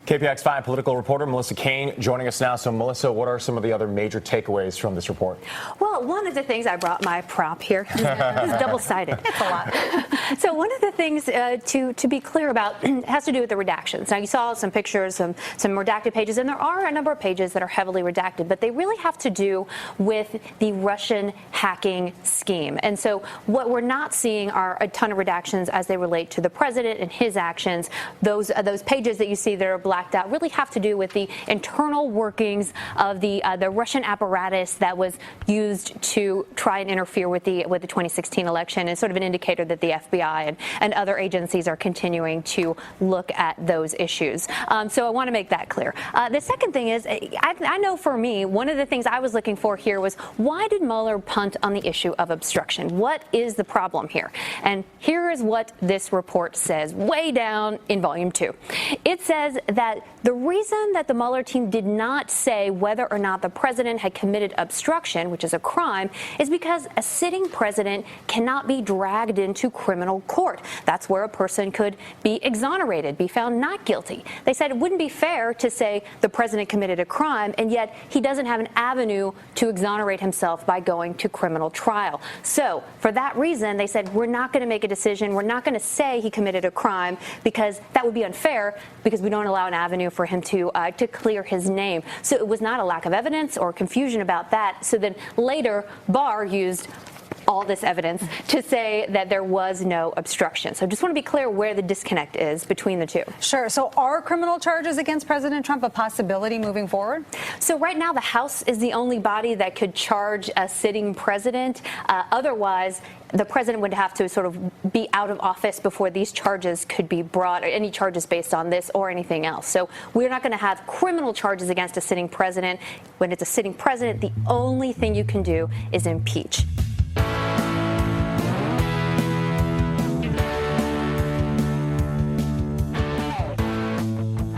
KPIX5 political reporter Melissa Cohn joining us now. So, Melissa, what are some of the other major takeaways from this report? Well, one of the things, I brought my prop here. This is double-sided. It's a lot. So one of the things to be clear about has to do with the redactions. Now, you saw some pictures, some redacted pages, and there are a number of pages that are heavily redacted, but they really have to do with the Russian hacking scheme. And so what we're not seeing are a ton of redactions as they relate to the president and his actions. Those pages that you see that are blacked out really have to do with the internal workings of the Russian apparatus that was used to try and interfere with the 2016 election, and sort of an indicator that the FBI and other agencies are continuing to look at those issues. So I want to make that clear. The second thing is, I know for me, one of the things I was looking for here was, why did Mueller punt on the issue of obstruction? What is the problem here? And here is what this report says, way down in volume 2. It says that the reason that the Mueller team did not say whether or not the president had committed obstruction, which is a crime, is because a sitting president cannot be dragged into criminal court. That's where a person could be exonerated, be found not guilty. They said it wouldn't be fair to say the president committed a crime, and yet he doesn't have an avenue to exonerate himself by going to criminal trial. So for that reason, they said, we're not going to make a decision. We're not going to say he committed a crime, because that would be unfair, because we don't allow an avenue for him to clear his name. So it was not a lack of evidence or confusion about that. So then later, Barr used all this evidence to say that there was no obstruction. So just want to be clear where the disconnect is between the two. Sure. So are criminal charges against President Trump a possibility moving forward? So right now, the House is the only body that could charge a sitting president. Otherwise, the president would have to sort of be out of office before these charges could be brought, or any charges based on this or anything else. So we're not going to have criminal charges against a sitting president. When it's a sitting president, the only thing you can do is impeach.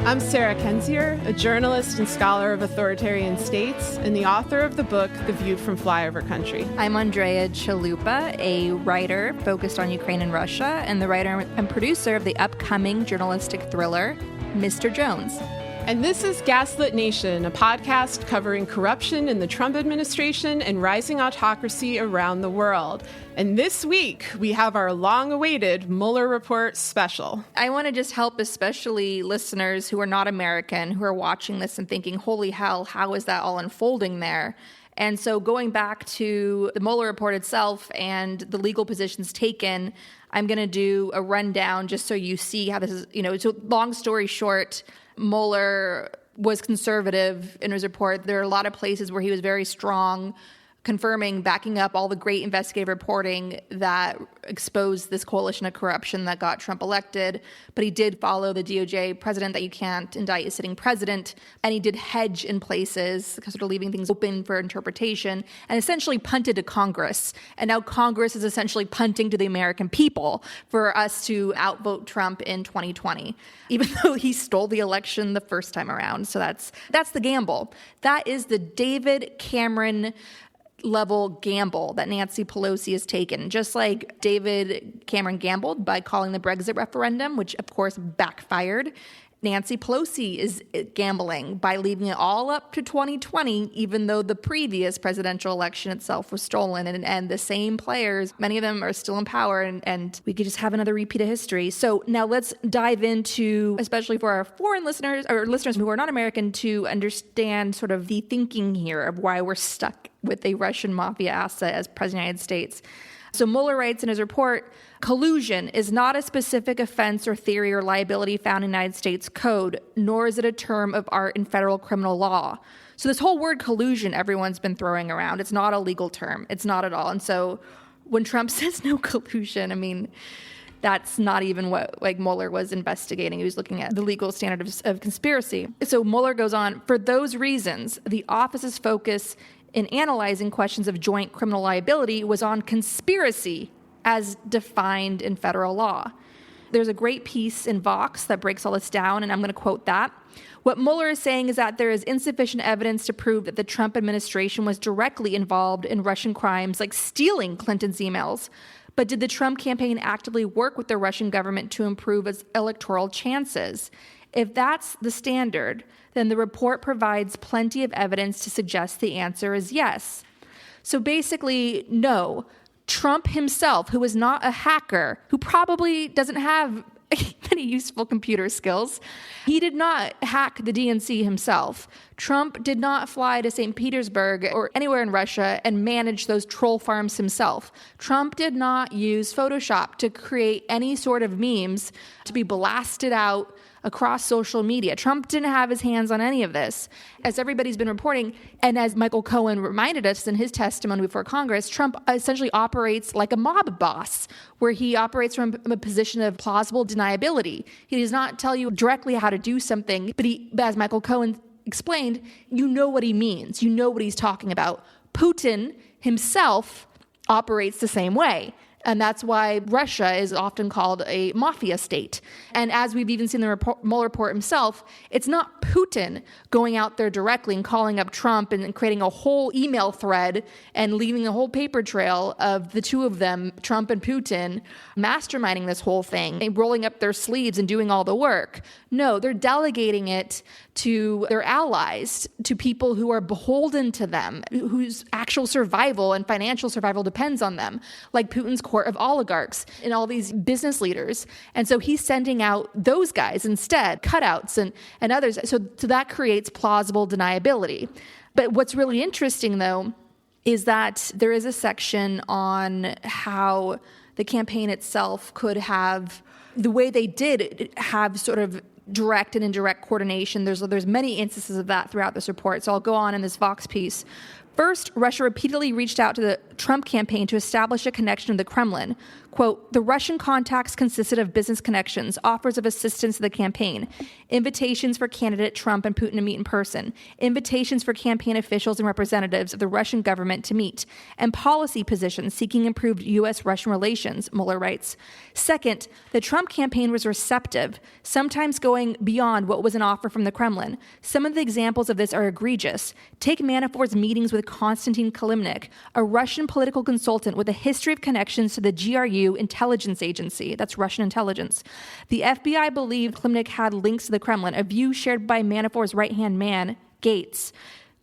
I'm Sarah Kensier, a journalist and scholar of authoritarian states, and the author of the book, The View from Flyover Country. I'm Andrea Chalupa, a writer focused on Ukraine and Russia, and the writer and producer of the upcoming journalistic thriller, Mr. Jones. And this is Gaslit Nation, a podcast covering corruption in the Trump administration and rising autocracy around the world. And this week, we have our long-awaited Mueller Report special. I want to just help especially listeners who are not American, who are watching this and thinking, holy hell, how is that all unfolding there? And so going back to the Mueller Report itself and the legal positions taken, I'm going to do a rundown just so you see how this is, so long story short, Mueller was conservative in his report. There are a lot of places where he was very strong, confirming, backing up all the great investigative reporting that exposed this coalition of corruption that got Trump elected. But he did follow the DOJ precedent that you can't indict a sitting president. And he did hedge in places, sort of leaving things open for interpretation, and essentially punted to Congress. And now Congress is essentially punting to the American people for us to outvote Trump in 2020, even though he stole the election the first time around. So that's the gamble. That is the David Cameron level gamble that Nancy Pelosi has taken, just like David Cameron gambled by calling the Brexit referendum, which of course backfired. Nancy Pelosi is gambling by leaving it all up to 2020, even though the previous presidential election itself was stolen, and the same players, many of them are still in power, and we could just have another repeat of history. So now let's dive into, especially for our foreign listeners or listeners who are not American, to understand sort of the thinking here of why we're stuck with a Russian mafia asset as president of the United States. So Mueller writes in his report, collusion is not a specific offense or theory or liability found in the United States Code, nor is it a term of art in federal criminal law. So this whole word collusion everyone's been throwing around, it's not a legal term. It's not at all. And so when Trump says no collusion, I mean, that's not even what Mueller was investigating. He was looking at the legal standard of conspiracy. So Mueller goes on, for those reasons, the office's focus in analyzing questions of joint criminal liability was on conspiracy as defined in federal law. There's a great piece in Vox that breaks all this down, and I'm going to quote that. What Mueller is saying is that there is insufficient evidence to prove that the Trump administration was directly involved in Russian crimes like stealing Clinton's emails. But did the Trump campaign actively work with the Russian government to improve its electoral chances? If that's the standard, then the report provides plenty of evidence to suggest the answer is yes. So basically, no. Trump himself, who is not a hacker, who probably doesn't have many useful computer skills, he did not hack the DNC himself. Trump did not fly to St. Petersburg or anywhere in Russia and manage those troll farms himself. Trump did not use Photoshop to create any sort of memes to be blasted out across social media. Trump didn't have his hands on any of this. As everybody's been reporting, and as Michael Cohen reminded us in his testimony before Congress, Trump essentially operates like a mob boss, where he operates from a position of plausible deniability. He does not tell you directly how to do something, but as Michael Cohen explained, you know what he means. You know what he's talking about. Putin himself operates the same way. And that's why Russia is often called a mafia state. And as we've even seen in the Mueller report himself, it's not Putin going out there directly and calling up Trump and creating a whole email thread and leaving a whole paper trail of the two of them, Trump and Putin, masterminding this whole thing and rolling up their sleeves and doing all the work. No, they're delegating it to their allies, to people who are beholden to them, whose actual survival and financial survival depends on them, like Putin's court of oligarchs and all these business leaders. And so he's sending out those guys instead, cutouts and others. So that creates plausible deniability. But what's really interesting, though, is that there is a section on how the campaign itself could have, the way they did have sort of direct and indirect coordination. There's many instances of that throughout this report. So I'll go on in this Vox piece. First, Russia repeatedly reached out to the Trump campaign to establish a connection to the Kremlin. Quote, the Russian contacts consisted of business connections, offers of assistance to the campaign, invitations for candidate Trump and Putin to meet in person, invitations for campaign officials and representatives of the Russian government to meet, and policy positions seeking improved U.S.-Russian relations, Mueller writes. Second, the Trump campaign was receptive, sometimes going beyond what was an offer from the Kremlin. Some of the examples of this are egregious. Take Manafort's meetings with Konstantin Kilimnik, a Russian political consultant with a history of connections to the GRU intelligence agency. That's Russian intelligence. The FBI believed Kilimnik had links to the Kremlin, a view shared by Manafort's right-hand man, Gates.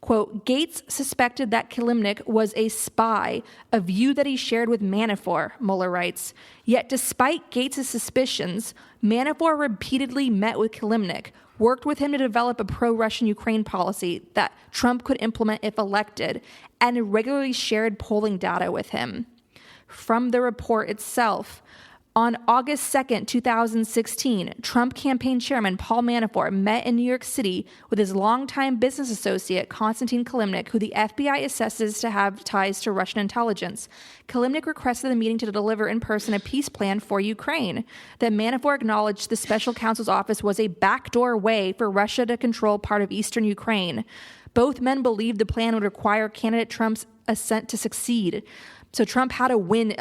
Quote, Gates suspected that Kilimnik was a spy, a view that he shared with Manafort, Mueller writes. Yet despite Gates' suspicions, Manafort repeatedly met with Kilimnik, worked with him to develop a pro-Russian Ukraine policy that Trump could implement if elected, and regularly shared polling data with him. From the report itself, on August 2nd, 2016, Trump campaign chairman Paul Manafort met in New York City with his longtime business associate, Konstantin Kilimnik, who the FBI assesses to have ties to Russian intelligence. Kilimnik requested the meeting to deliver in person a peace plan for Ukraine. That Manafort acknowledged the special counsel's office was a backdoor way for Russia to control part of eastern Ukraine. Both men believed the plan would require candidate Trump's assent to succeed. So Trump had to win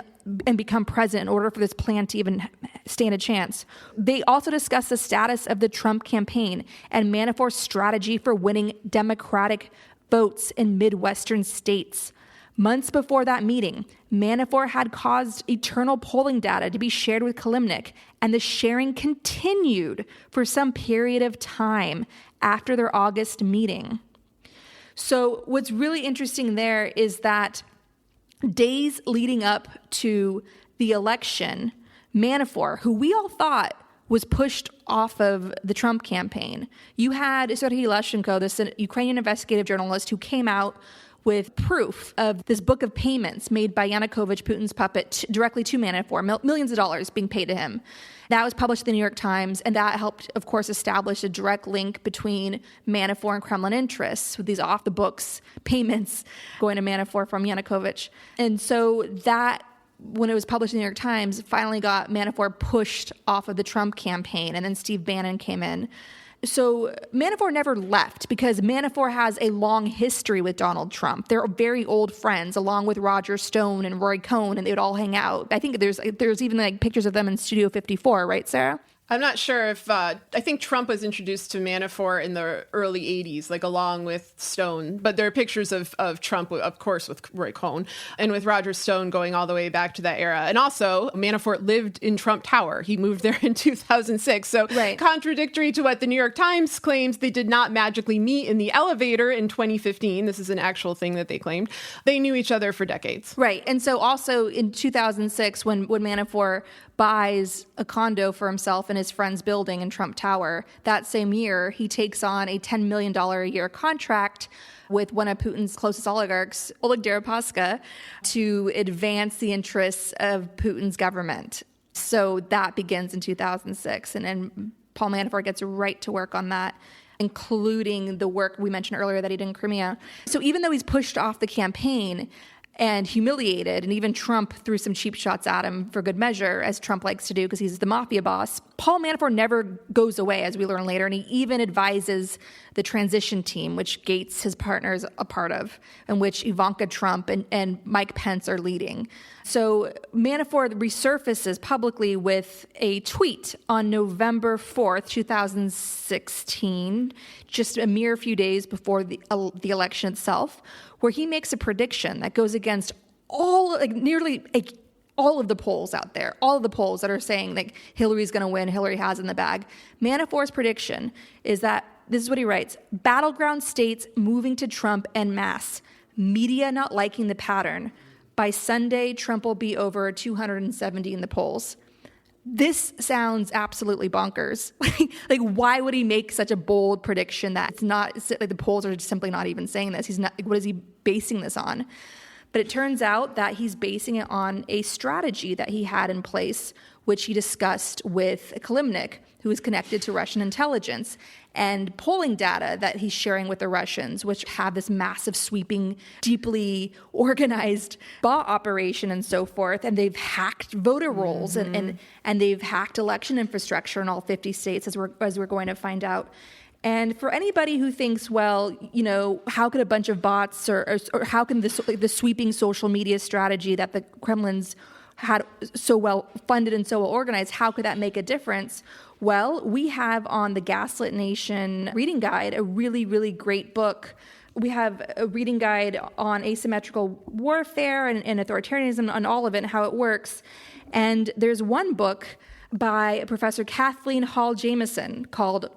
and become president in order for this plan to even stand a chance. They also discussed the status of the Trump campaign and Manafort's strategy for winning Democratic votes in Midwestern states. Months before that meeting, Manafort had caused internal polling data to be shared with Kilimnik, and the sharing continued for some period of time after their August meeting. So what's really interesting there is that days leading up to the election, Manafort, who we all thought was pushed off of the Trump campaign, you had Sergei Leshchenko, this Ukrainian investigative journalist, who came out with proof of this book of payments made by Yanukovych, Putin's puppet, directly to Manafort, millions of dollars being paid to him. That was published in the New York Times, and that helped, of course, establish a direct link between Manafort and Kremlin interests with these off-the-books payments going to Manafort from Yanukovych. And so that, when it was published in the New York Times, finally got Manafort pushed off of the Trump campaign, and then Steve Bannon came in. So Manafort never left because Manafort has a long history with Donald Trump. They're very old friends, along with Roger Stone and Roy Cohn, and they would all hang out. I think there's even like pictures of them in Studio 54, right, Sarah? I'm not sure if, I think Trump was introduced to Manafort in the early 80s, like along with Stone. But there are pictures of Trump, of course, with Roy Cohn and with Roger Stone going all the way back to that era. And also, Manafort lived in Trump Tower. He moved there in 2006. So contradictory to what the New York Times claims, they did not magically meet in the elevator in 2015. This is an actual thing that they claimed. They knew each other for decades. Right. And so also in 2006, when Manafort buys a condo for himself in his friend's building in Trump Tower, that same year, he takes on a $10 million a year contract with one of Putin's closest oligarchs, Oleg Deripaska, to advance the interests of Putin's government. So that begins in 2006. And Paul Manafort gets right to work on that, including the work we mentioned earlier that he did in Crimea. So even though he's pushed off the campaign and humiliated, and even Trump threw some cheap shots at him for good measure, as Trump likes to do because he's the mafia boss, Paul Manafort never goes away, as we learn later, and he even advises the transition team, which Gates, his partner, is a part of, and which Ivanka Trump and Mike Pence are leading. So Manafort resurfaces publicly with a tweet on November 4th, 2016, just a mere few days before the election itself, where he makes a prediction that goes against nearly all of the polls out there, all of the polls that are saying that Hillary's going to win, Hillary has in the bag. Manafort's prediction is that, this is what he writes, battleground states moving to Trump en masse, media not liking the pattern. By Sunday, Trump will be over 270 in the polls. This sounds absolutely bonkers. Like, why would he make such a bold prediction that it's not, like, the polls are simply not even saying this? He's not, what is he basing this on? But it turns out that he's basing it on a strategy that he had in place, which he discussed with Kilimnik, who is connected to Russian intelligence, and polling data that he's sharing with the Russians, which have this massive, sweeping, deeply organized bot operation and so forth. And they've hacked voter rolls and they've hacked election infrastructure in all 50 states, as we're going to find out. And for anybody who thinks, well, you know, how could a bunch of bots or how can the sweeping social media strategy that the Kremlin's had so well funded and so well organized, how could that make a difference? Well, we have on the Gaslit Nation reading guide a really, really great book. We have a reading guide on asymmetrical warfare and authoritarianism, on all of it and how it works. And there's one book by Professor Kathleen Hall Jameson called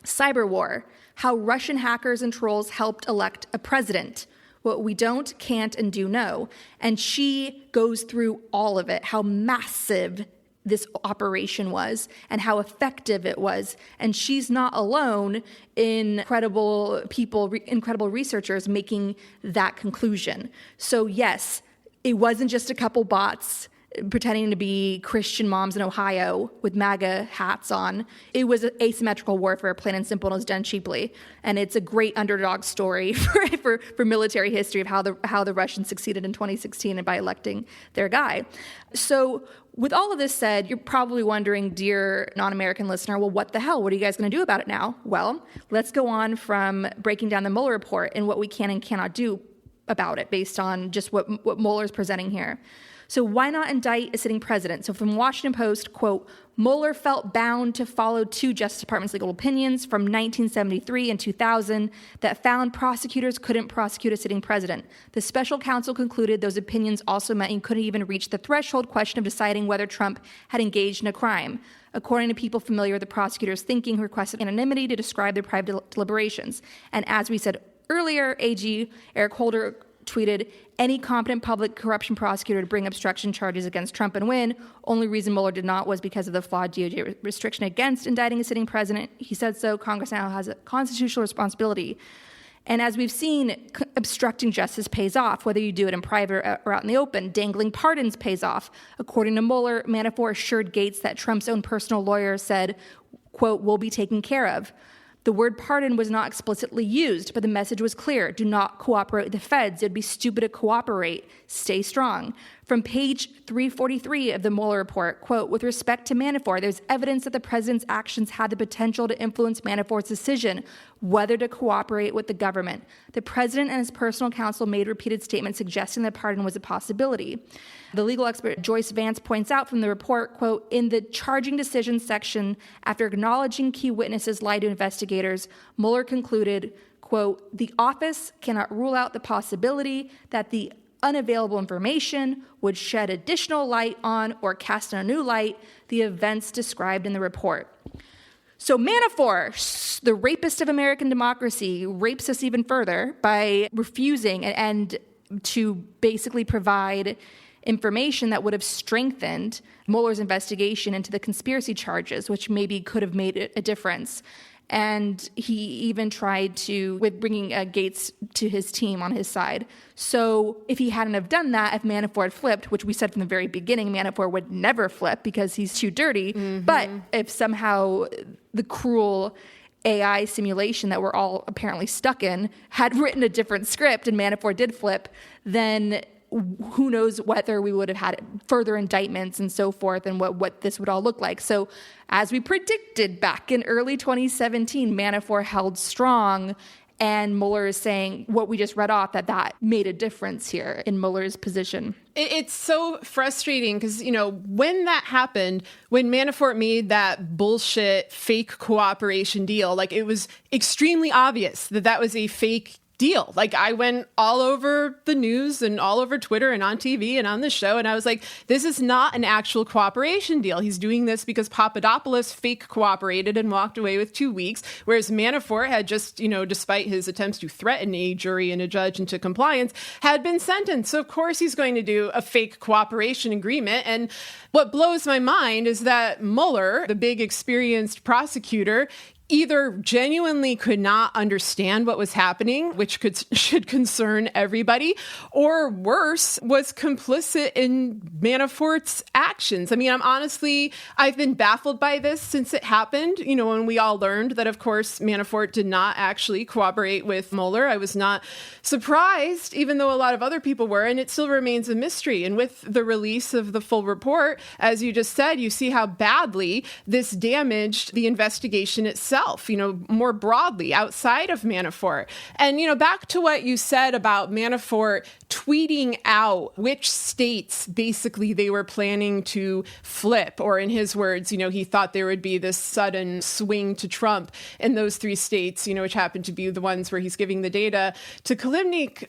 Cyber War: How Russian Hackers and Trolls Helped Elect a President. What we don't, can't, and do know. And she goes through all of it, how massive this operation was and how effective it was. And she's not alone in incredible people, incredible researchers making that conclusion. So yes, it wasn't just a couple bots pretending to be Christian moms in Ohio with MAGA hats on. It was asymmetrical warfare, plain and simple, and it was done cheaply. And it's a great underdog story for military history of how the Russians succeeded in 2016 and by electing their guy. So with all of this said, you're probably wondering, dear non-American listener, well, what the hell? What are you guys going to do about it now? Well, let's go on from breaking down the Mueller report and what we can and cannot do about it based on just what Mueller's presenting here. So why not indict a sitting president? So from Washington Post, quote, Mueller felt bound to follow two Justice Department's legal opinions from 1973 and 2000 that found prosecutors couldn't prosecute a sitting president. The special counsel concluded those opinions also meant you couldn't even reach the threshold question of deciding whether Trump had engaged in a crime. According to people familiar with the prosecutor's thinking, who requested anonymity to describe their private deliberations. And as we said earlier, AG Eric Holder tweeted, any competent public corruption prosecutor to bring obstruction charges against Trump and win. Only reason Mueller did not was because of the flawed DOJ restriction against indicting a sitting president. He said so. Congress now has a constitutional responsibility. And as we've seen, obstructing justice pays off, whether you do it in private or out in the open. Dangling pardons pays off. According to Mueller, Manafort assured Gates that Trump's own personal lawyer said, quote, will be taken care of. The word pardon was not explicitly used, but the message was clear. Do not cooperate with the feds. It would be stupid to cooperate. Stay strong. From page 343 of the Mueller report, quote, with respect to Manafort, there's evidence that the president's actions had the potential to influence Manafort's decision whether to cooperate with the government. The president and his personal counsel made repeated statements suggesting that pardon was a possibility. The legal expert Joyce Vance points out from the report, quote, in the charging decisions section, after acknowledging key witnesses lied to investigators, Mueller concluded, quote, the office cannot rule out the possibility that the unavailable information would shed additional light on or cast a new light the events described in the report. So Manafort, the rapist of American democracy, rapes us even further by refusing and to basically provide information that would have strengthened Mueller's investigation into the conspiracy charges, which maybe could have made a difference. And he even tried with bringing Gates to his team on his side. So if he hadn't have done that, if Manafort flipped, which we said from the very beginning, Manafort would never flip because he's too dirty. Mm-hmm. But if somehow the cruel AI simulation that we're all apparently stuck in had written a different script and Manafort did flip, then who knows whether we would have had further indictments and so forth and what this would all look like. So as we predicted back in early 2017, Manafort held strong, and Mueller is saying what we just read off, that made a difference here in Mueller's position. It's so frustrating because, when that happened, when Manafort made that bullshit fake cooperation deal, it was extremely obvious that was a fake deal. I went all over the news and all over Twitter and on TV and on the show, and I was like, this is not an actual cooperation deal. He's doing this because Papadopoulos fake cooperated and walked away with 2 weeks, whereas Manafort had just, despite his attempts to threaten a jury and a judge into compliance, had been sentenced. So of course he's going to do a fake cooperation agreement. And what blows my mind is that Mueller, the big experienced prosecutor, either genuinely could not understand what was happening, which should concern everybody, or worse, was complicit in Manafort's actions. I mean, I've been baffled by this since it happened. When we all learned that, of course, Manafort did not actually cooperate with Mueller, I was not surprised, even though a lot of other people were, and it still remains a mystery. And with the release of the full report, as you just said, you see how badly this damaged the investigation itself. More broadly outside of Manafort. And, back to what you said about Manafort tweeting out which states basically they were planning to flip, or in his words, he thought there would be this sudden swing to Trump in those 3 states, which happened to be the ones where he's giving the data to Kilimnik.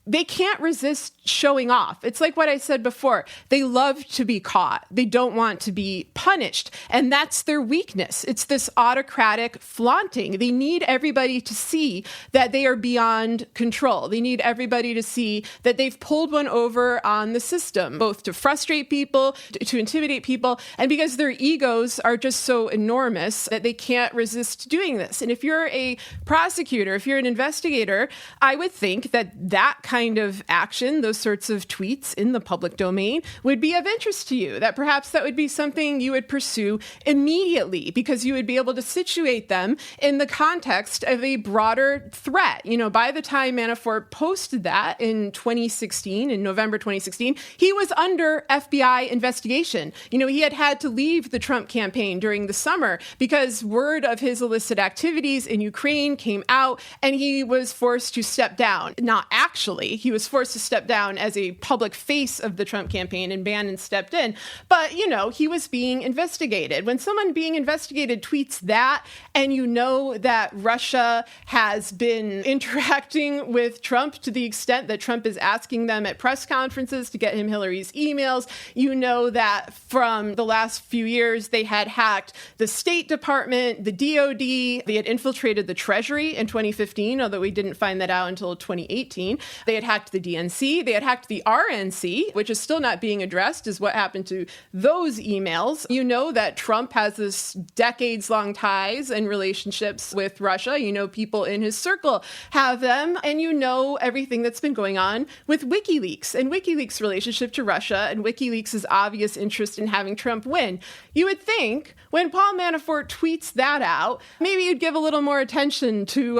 They can't resist showing off. It's like what I said before. They love to be caught. They don't want to be punished. And that's their weakness. It's this autocratic flaunting. They need everybody to see that they are beyond control. They need everybody to see that they've pulled one over on the system, both to frustrate people, to intimidate people, and because their egos are just so enormous that they can't resist doing this. And if you're a prosecutor, if you're an investigator, I would think that kind of action, those sorts of tweets in the public domain, would be of interest to you, that perhaps that would be something you would pursue immediately because you would be able to situate them in the context of a broader threat. By the time Manafort posted that in November 2016, he was under FBI investigation. He had to leave the Trump campaign during the summer because word of his illicit activities in Ukraine came out and he was forced to step down. Not actually. He was forced to step down as a public face of the Trump campaign, and Bannon stepped in. But, he was being investigated. When someone being investigated tweets that, and that Russia has been interacting with Trump to the extent that Trump is asking them at press conferences to get him Hillary's emails, that from the last few years, they had hacked the State Department, the DOD, they had infiltrated the Treasury in 2015, although we didn't find that out until 2018. They had hacked the DNC. They had hacked the RNC, which is still not being addressed, is what happened to those emails. That Trump has this decades-long ties and relationships with Russia. People in his circle have them. And everything that's been going on with WikiLeaks and WikiLeaks' relationship to Russia and WikiLeaks' obvious interest in having Trump win. You would think when Paul Manafort tweets that out, maybe you'd give a little more attention to,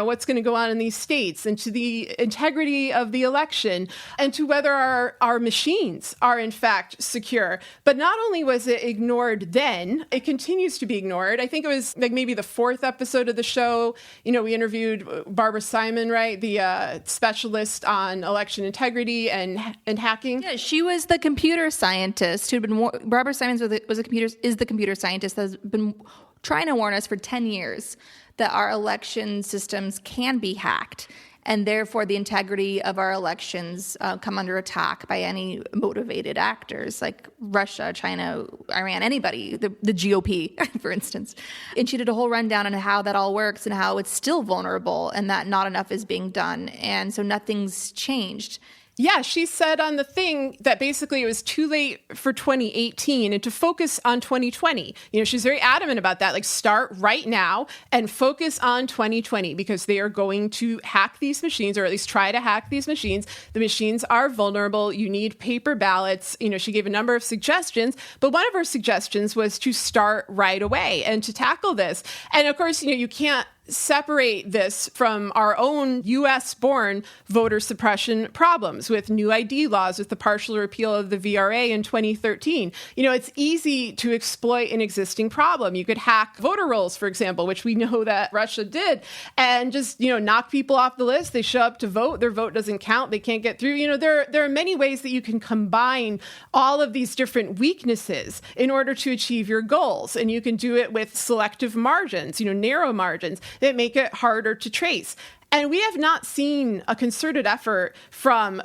what's going to go on in these states and to the integrity integrity of the election and to whether our machines are in fact secure. But not only was it ignored then, it continues to be ignored. I think it was like maybe the fourth episode of the show. We interviewed Barbara Simon, right? The specialist on election integrity and hacking. Yeah, she was the computer scientist who'd been, Barbara Simon is the computer scientist that's been trying to warn us for 10 years that our election systems can be hacked, and therefore the integrity of our elections come under attack by any motivated actors like Russia, China, Iran, anybody, the GOP, for instance. And she did a whole rundown on how that all works and how it's still vulnerable and that not enough is being done. And so nothing's changed. Yeah, she said on the thing that basically it was too late for 2018 and to focus on 2020. She's very adamant about that. Like, start right now and focus on 2020 because they are going to hack these machines, or at least try to hack these machines. The machines are vulnerable. You need paper ballots. She gave a number of suggestions, but one of her suggestions was to start right away and to tackle this. And of course, you can't separate this from our own U.S.-born voter suppression problems with new ID laws, with the partial repeal of the VRA in 2013. It's easy to exploit an existing problem. You could hack voter rolls, for example, which we know that Russia did, and just, knock people off the list. They show up to vote. Their vote doesn't count. They can't get through. There are many ways that you can combine all of these different weaknesses in order to achieve your goals. And you can do it with selective margins, narrow margins that make it harder to trace. And we have not seen a concerted effort from,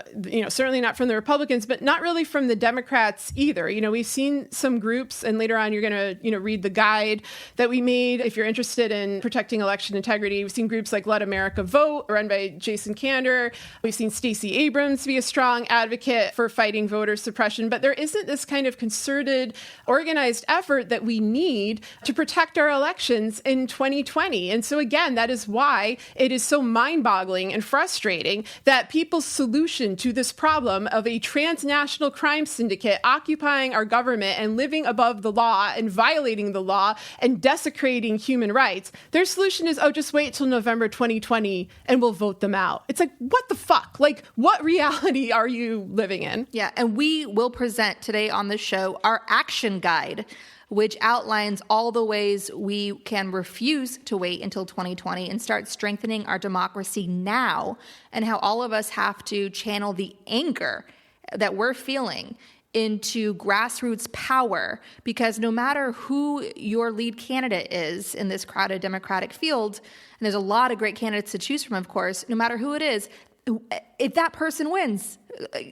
certainly not from the Republicans, but not really from the Democrats either. We've seen some groups, and later on you're going to, read the guide that we made if you're interested in protecting election integrity. We've seen groups like Let America Vote, run by Jason Kander. We've seen Stacey Abrams be a strong advocate for fighting voter suppression. But there isn't this kind of concerted, organized effort that we need to protect our elections in 2020. And so again, that is why it is so mind-boggling and frustrating that people's solution to this problem of a transnational crime syndicate occupying our government and living above the law and violating the law and desecrating human rights, their solution is, just wait till November 2020 and we'll vote them out. It's like, what the fuck? Like, what reality are you living in? Yeah, and we will present today on the show our action guide, which outlines all the ways we can refuse to wait until 2020 and start strengthening our democracy now, and how all of us have to channel the anger that we're feeling into grassroots power, because no matter who your lead candidate is in this crowded Democratic field, and there's a lot of great candidates to choose from, of course, no matter who it is, if that person wins,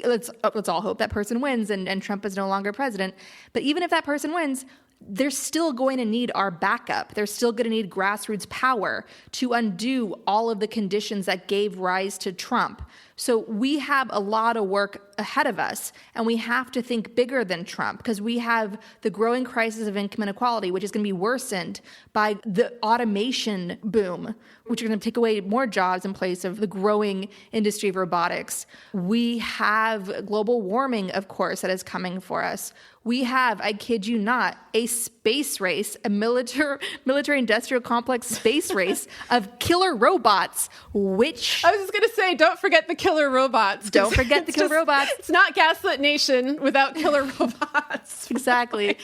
let's all hope that person wins and Trump is no longer president, but even if that person wins, they're still going to need our backup. They're still going to need grassroots power to undo all of the conditions that gave rise to Trump. So we have a lot of work ahead of us, and we have to think bigger than Trump, because we have the growing crisis of income inequality, which is going to be worsened by the automation boom, which are going to take away more jobs in place of the growing industry of robotics. We have global warming, of course, that is coming for us. We have, I kid you not, a space race, a military industrial complex space race of killer robots, which... I was just going to say, don't forget the killer robots. Don't forget the killer robots. It's not Gaslit Nation without killer robots. Exactly.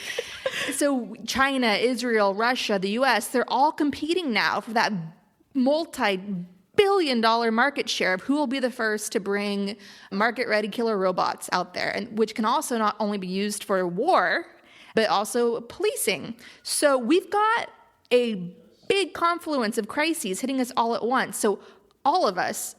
So China, Israel, Russia, the US, they're all competing now for that multi-billion-dollar market share of who will be the first to bring market-ready killer robots out there, and which can also not only be used for war, but also policing. So we've got a big confluence of crises hitting us all at once. So all of us,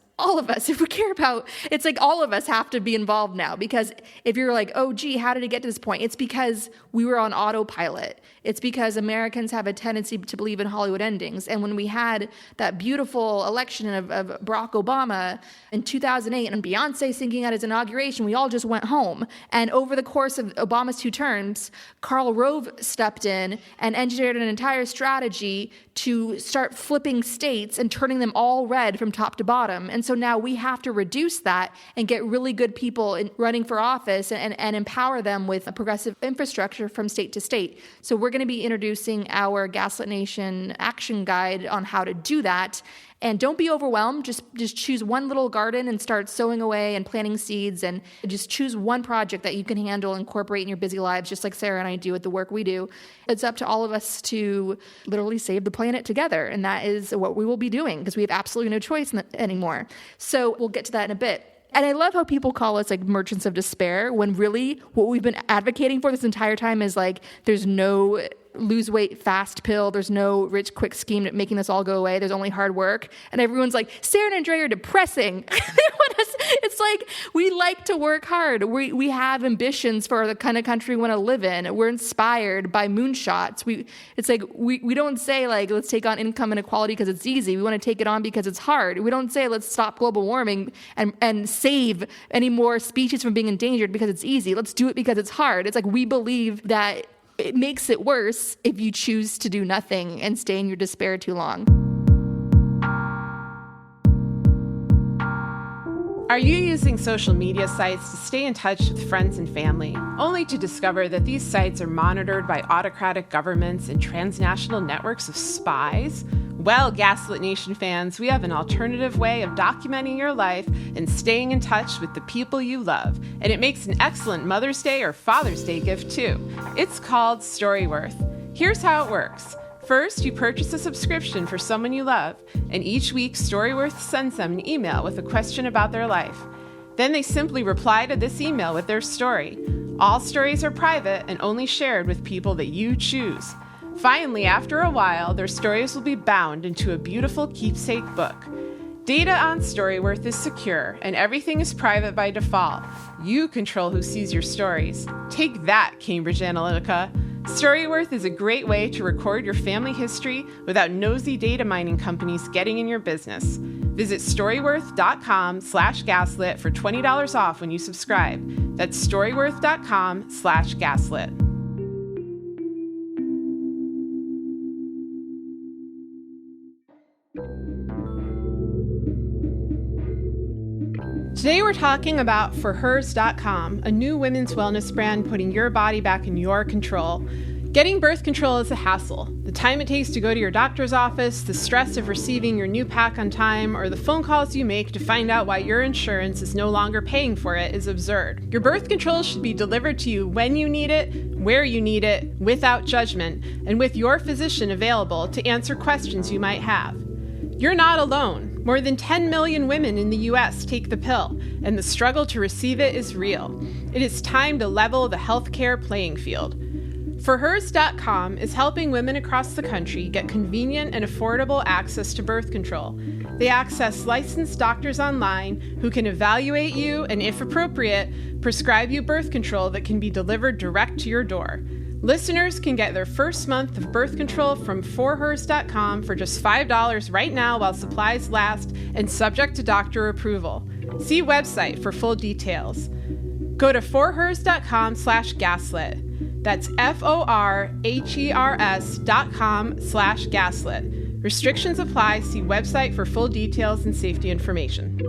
if we care about, it's like all of us have to be involved now, because if you're like, oh, gee, how did it get to this point? It's because we were on autopilot. It's because Americans have a tendency to believe in Hollywood endings. And when we had that beautiful election of Barack Obama in 2008 and Beyonce singing at his inauguration, we all just went home. And over the course of Obama's 2 terms, Karl Rove stepped in and engineered an entire strategy to start flipping states and turning them all red from top to bottom. And so now we have to reduce that and get really good people running for office and empower them with a progressive infrastructure from state to state. So we're going to be introducing our Gaslit Nation action guide on how to do that. And don't be overwhelmed. Just choose one little garden and start sowing away and planting seeds, and just choose one project that you can handle and incorporate in your busy lives, just like Sarah and I do with the work we do. It's up to all of us to literally save the planet together, and that is what we will be doing because we have absolutely no choice anymore. So we'll get to that in a bit. And I love how people call us like merchants of despair, when really what we've been advocating for this entire time is like there's no lose weight fast pill, there's no rich quick scheme making this all go away, there's only hard work. And everyone's like, Sarah and Andrea are depressing. It's like, we like to work hard. We have ambitions for the kind of country we want to live in. We're inspired by moonshots. It's like we don't say like, let's take on income inequality because it's easy. We want to take it on because it's hard. We don't say let's stop global warming and save any more species from being endangered because it's easy. Let's do it because it's hard. It's like we believe that it makes it worse if you choose to do nothing and stay in your despair too long. Are you using social media sites to stay in touch with friends and family, only to discover that these sites are monitored by autocratic governments and transnational networks of spies? Well, Gaslit Nation fans, we have an alternative way of documenting your life and staying in touch with the people you love. And it makes an excellent Mother's Day or Father's Day gift too. It's called Storyworth. Here's how it works. First, you purchase a subscription for someone you love, and each week Storyworth sends them an email with a question about their life. Then they simply reply to this email with their story. All stories are private and only shared with people that you choose. Finally, after a while, their stories will be bound into a beautiful keepsake book. Data on Storyworth is secure, and everything is private by default. You control who sees your stories. Take that, Cambridge Analytica. Storyworth is a great way to record your family history without nosy data mining companies getting in your business. Visit storyworth.com/gaslit for $20 off when you subscribe. That's storyworth.com/gaslit. Today we're talking about forhers.com, a new women's wellness brand putting your body back in your control. Getting birth control is a hassle. The time it takes to go to your doctor's office, the stress of receiving your new pack on time, or the phone calls you make to find out why your insurance is no longer paying for it is absurd. Your birth control should be delivered to you when you need it, where you need it, without judgment, and with your physician available to answer questions you might have. You're not alone. More than 10 million women in the U.S. take the pill, and the struggle to receive it is real. It is time to level the healthcare playing field. ForHers.com is helping women across the country get convenient and affordable access to birth control. They access licensed doctors online who can evaluate you and, if appropriate, prescribe you birth control that can be delivered direct to your door. Listeners can get their first month of birth control from forhers.com for just $5 right now while supplies last and subject to doctor approval. See website for full details. Go to forhers.com/gaslit. That's forhers.com/gaslit. Restrictions apply. See website for full details and safety information.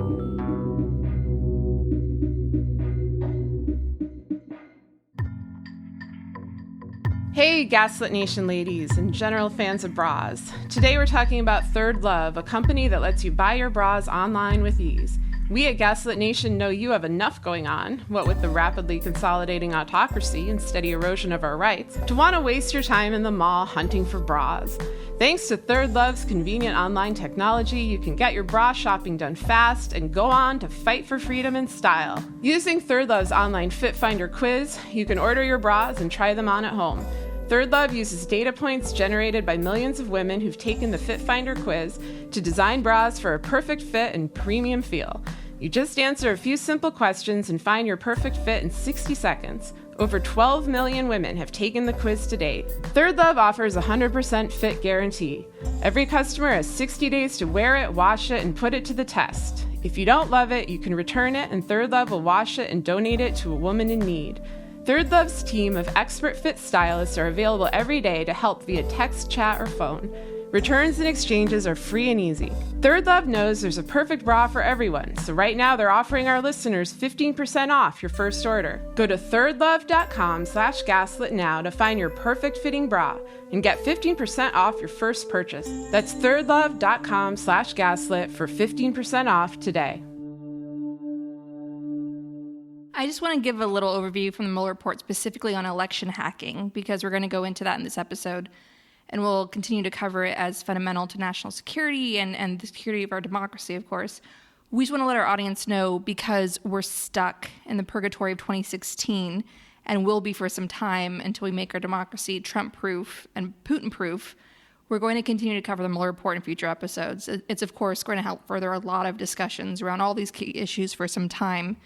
Hey, Gaslit Nation ladies and general fans of bras. Today we're talking about Third Love, a company that lets you buy your bras online with ease. We at Gaslit Nation know you have enough going on, what with the rapidly consolidating autocracy and steady erosion of our rights, to want to waste your time in the mall hunting for bras. Thanks to Third Love's convenient online technology, you can get your bra shopping done fast and go on to fight for freedom and style. Using Third Love's online Fit Finder quiz, you can order your bras and try them on at home. Third Love uses data points generated by millions of women who've taken the Fit Finder quiz to design bras for a perfect fit and premium feel. You just answer a few simple questions and find your perfect fit in 60 seconds. Over 12 million women have taken the quiz to date. Third Love offers a 100% fit guarantee. Every customer has 60 days to wear it, wash it, and put it to the test. If you don't love it, you can return it, and Third Love will wash it and donate it to a woman in need. Third Love's team of expert fit stylists are available every day to help via text, chat, or phone. Returns and exchanges are free and easy. Third Love knows there's a perfect bra for everyone, so right now they're offering our listeners 15% off your first order. Go to thirdlove.com/gaslit now to find your perfect fitting bra and get 15% off your first purchase. That's thirdlove.com/gaslit for 15% off today. I just want to give a little overview from the Mueller Report specifically on election hacking, because we're going to go into that in this episode. And we'll continue to cover it as fundamental to national security and the security of our democracy, of course. We just want to let our audience know, because we're stuck in the purgatory of 2016 and will be for some time until we make our democracy Trump-proof and Putin-proof, we're going to continue to cover the Mueller Report in future episodes. It's, of course, going to help further a lot of discussions around all these key issues for some time.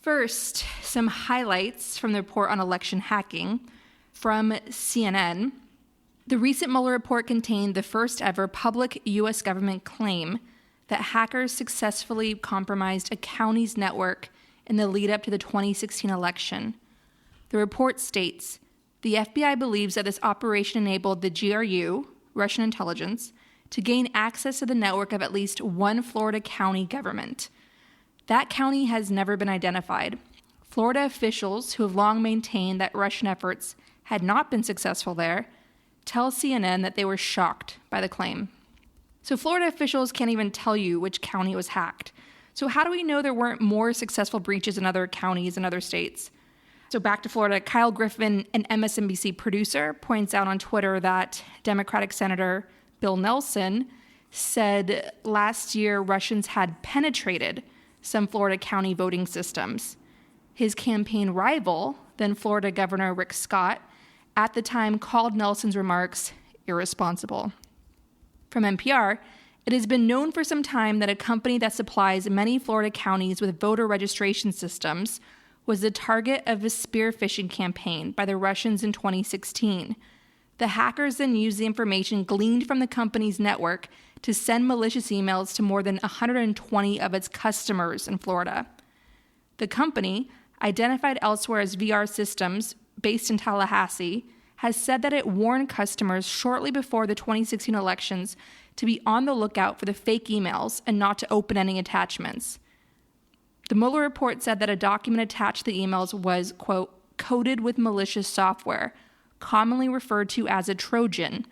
First, some highlights from the report on election hacking from CNN. The recent Mueller report contained the first ever public U.S. government claim that hackers successfully compromised a county's network in the lead up to the 2016 election. The report states, the FBI believes that this operation enabled the GRU, Russian intelligence, to gain access to the network of at least one Florida county government. That county has never been identified. Florida officials, who have long maintained that Russian efforts had not been successful there, tell CNN that they were shocked by the claim. So Florida officials can't even tell you which county was hacked. So how do we know there weren't more successful breaches in other counties and other states? So back to Florida, Kyle Griffin, an MSNBC producer, points out on Twitter that Democratic Senator Bill Nelson said last year Russians had penetrated some Florida county voting systems. His campaign rival, then Florida Governor Rick Scott, at the time called Nelson's remarks irresponsible. From NPR, it has been known for some time that a company that supplies many Florida counties with voter registration systems was the target of a spear phishing campaign by the Russians in 2016. The hackers then used the information gleaned from the company's network to send malicious emails to more than 120 of its customers in Florida. The company, identified elsewhere as VR Systems, based in Tallahassee, has said that it warned customers shortly before the 2016 elections to be on the lookout for the fake emails and not to open any attachments. The Mueller report said that a document attached to the emails was, quote, coded with malicious software, commonly referred to as a Trojan,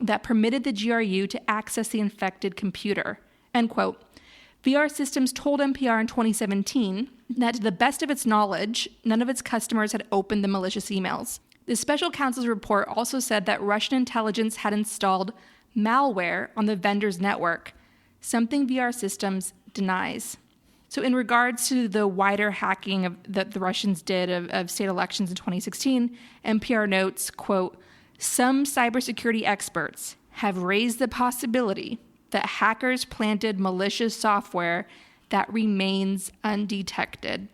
that permitted the GRU to access the infected computer, end quote. VR Systems told NPR in 2017 that to the best of its knowledge, none of its customers had opened the malicious emails. The special counsel's report also said that Russian intelligence had installed malware on the vendor's network, something VR Systems denies. So in regards to the wider hacking that the Russians did of state elections in 2016, NPR notes, quote, some cybersecurity experts have raised the possibility that hackers planted malicious software that remains undetected.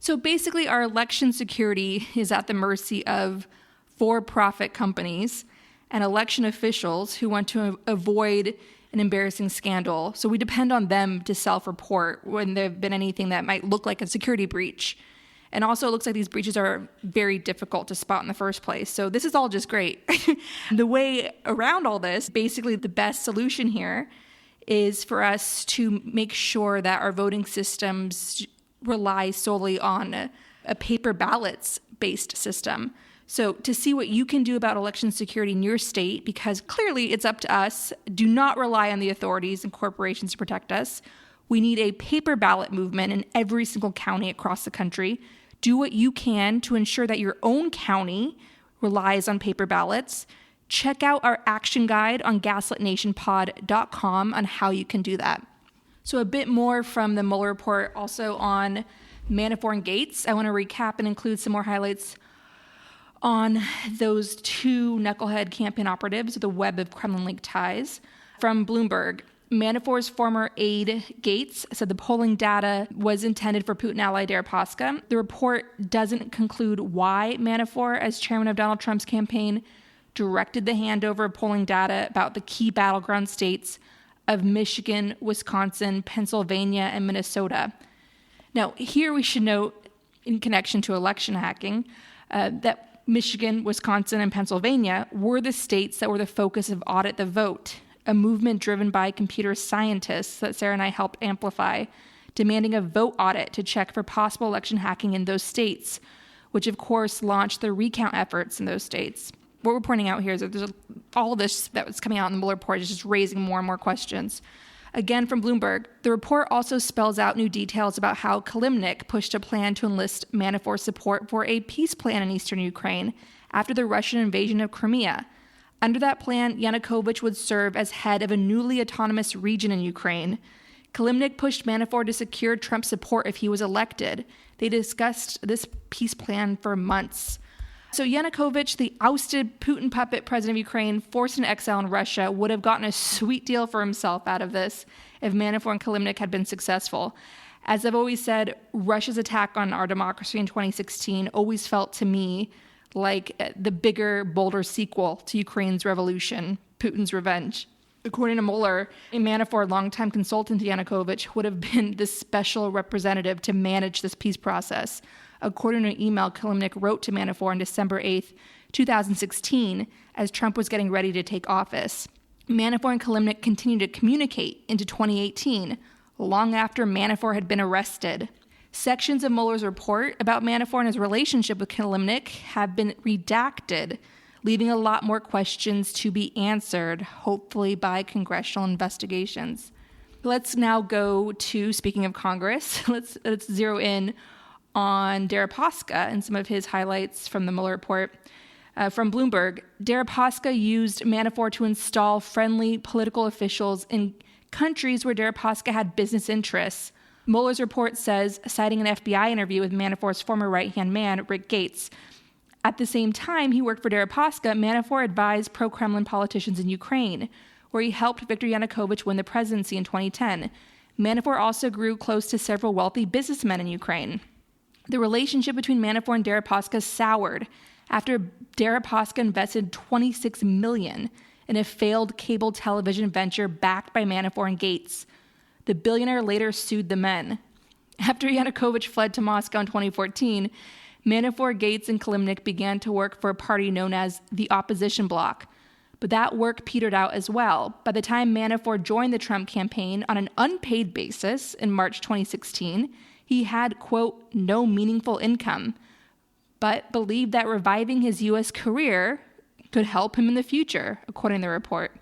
So basically, our election security is at the mercy of for-profit companies and election officials who want to avoid an embarrassing scandal. So we depend on them to self-report when there have been anything that might look like a security breach. And also, it looks like these breaches are very difficult to spot in the first place. So this is all just great. The way around all this, basically the best solution here is for us to make sure that our voting systems rely solely on a paper ballots-based system. So to see what you can do about election security in your state, because clearly it's up to us, do not rely on the authorities and corporations to protect us. We need a paper ballot movement in every single county across the country. Do what you can to ensure that your own county relies on paper ballots. Check out our action guide on gaslitnationpod.com on how you can do that. So a bit more from the Mueller report also on Manafort and Gates. I want to recap and include some more highlights on those two knucklehead campaign operatives with a web of Kremlin-linked ties. From Bloomberg, Manafort's former aide, Gates, said the polling data was intended for Putin ally Deripaska. The report doesn't conclude why Manafort, as chairman of Donald Trump's campaign, directed the handover of polling data about the key battleground states of Michigan, Wisconsin, Pennsylvania, and Minnesota. Now, here we should note, in connection to election hacking, that Michigan, Wisconsin, and Pennsylvania were the states that were the focus of Audit the Vote, a movement driven by computer scientists that Sarah and I helped amplify, demanding a vote audit to check for possible election hacking in those states, which of course launched the recount efforts in those states. What we're pointing out here is that all of this that was coming out in the Mueller report is just raising more and more questions. Again, from Bloomberg, the report also spells out new details about how Kilimnik pushed a plan to enlist Manafort's support for a peace plan in eastern Ukraine after the Russian invasion of Crimea. Under that plan, Yanukovych would serve as head of a newly autonomous region in Ukraine. Kilimnik pushed Manafort to secure Trump's support if he was elected. They discussed this peace plan for months. So Yanukovych, the ousted Putin puppet president of Ukraine, forced into exile in Russia, would have gotten a sweet deal for himself out of this if Manafort and Kilimnik had been successful. As I've always said, Russia's attack on our democracy in 2016 always felt to me like the bigger, bolder sequel to Ukraine's revolution, Putin's revenge. According to Mueller, Manafort, longtime consultant to Yanukovych, would have been the special representative to manage this peace process. According to an email Kilimnik wrote to Manafort on December 8th, 2016, as Trump was getting ready to take office. Manafort and Kilimnik continued to communicate into 2018, long after Manafort had been arrested. Sections of Mueller's report about Manafort and his relationship with Kilimnik have been redacted, leaving a lot more questions to be answered, hopefully by congressional investigations. Let's now go to, speaking of Congress, let's zero in on Deripaska and some of his highlights from the Mueller report. From Bloomberg, Deripaska used Manafort to install friendly political officials in countries where Deripaska had business interests. Mueller's report says, citing an FBI interview with Manafort's former right-hand man, Rick Gates. At the same time he worked for Deripaska, Manafort advised pro-Kremlin politicians in Ukraine, where he helped Viktor Yanukovych win the presidency in 2010. Manafort also grew close to several wealthy businessmen in Ukraine. The relationship between Manafort and Deripaska soured after Deripaska invested $26 million in a failed cable television venture backed by Manafort and Gates. The billionaire later sued the men. After Yanukovych fled to Moscow in 2014, Manafort, Gates, and Kilimnik began to work for a party known as the Opposition Bloc. But that work petered out as well. By the time Manafort joined the Trump campaign on an unpaid basis in March 2016, he had, quote, no meaningful income, but believed that reviving his U.S. career could help him in the future, according to the report.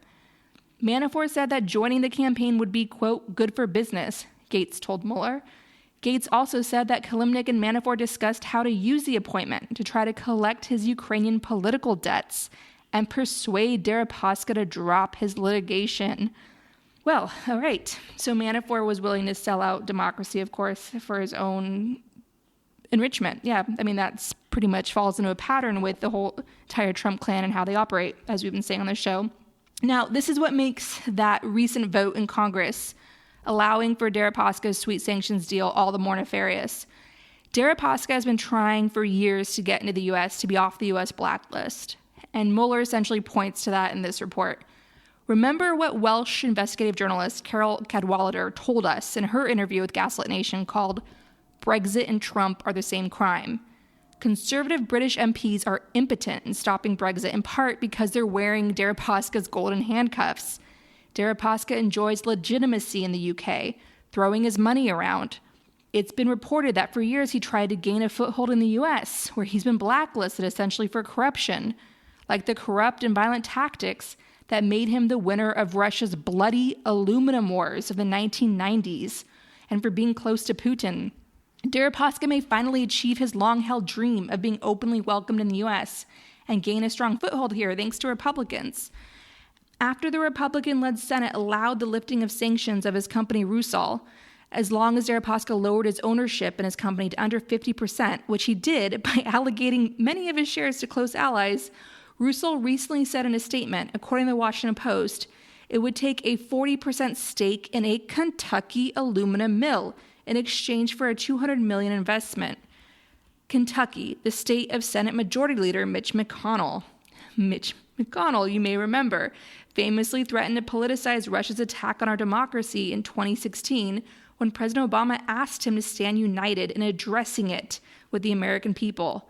Manafort said that joining the campaign would be, quote, good for business, Gates told Mueller. Gates also said that Kilimnik and Manafort discussed how to use the appointment to try to collect his Ukrainian political debts and persuade Deripaska to drop his litigation. Well, all right. So Manafort was willing to sell out democracy, of course, for his own enrichment. Yeah, I mean, that's pretty much falls into a pattern with the whole entire Trump clan and how they operate, as we've been saying on the show. Now, this is what makes that recent vote in Congress allowing for Deripaska's sweet sanctions deal all the more nefarious. Deripaska has been trying for years to get into the U.S., to be off the U.S. blacklist, and Mueller essentially points to that in this report. Remember what Welsh investigative journalist Carol Cadwalader told us in her interview with Gaslit Nation called Brexit and Trump are the same crime. Conservative British MPs are impotent in stopping Brexit, in part because they're wearing Deripaska's golden handcuffs. Deripaska enjoys legitimacy in the UK, throwing his money around. It's been reported that for years he tried to gain a foothold in the US, where he's been blacklisted essentially for corruption, like the corrupt and violent tactics that made him the winner of Russia's bloody aluminum wars of the 1990s, and for being close to Putin. Deripaska may finally achieve his long-held dream of being openly welcomed in the U.S. and gain a strong foothold here thanks to Republicans. After the Republican-led Senate allowed the lifting of sanctions of his company Rusal, as long as Deripaska lowered his ownership in his company to under 50%, which he did by allocating many of his shares to close allies, Rusal recently said in a statement, according to the Washington Post, it would take a 40% stake in a Kentucky aluminum mill in exchange for a $200 million investment. Kentucky, the state of Senate Majority Leader Mitch McConnell. Mitch McConnell, you may remember, famously threatened to politicize Russia's attack on our democracy in 2016 when President Obama asked him to stand united in addressing it with the American people.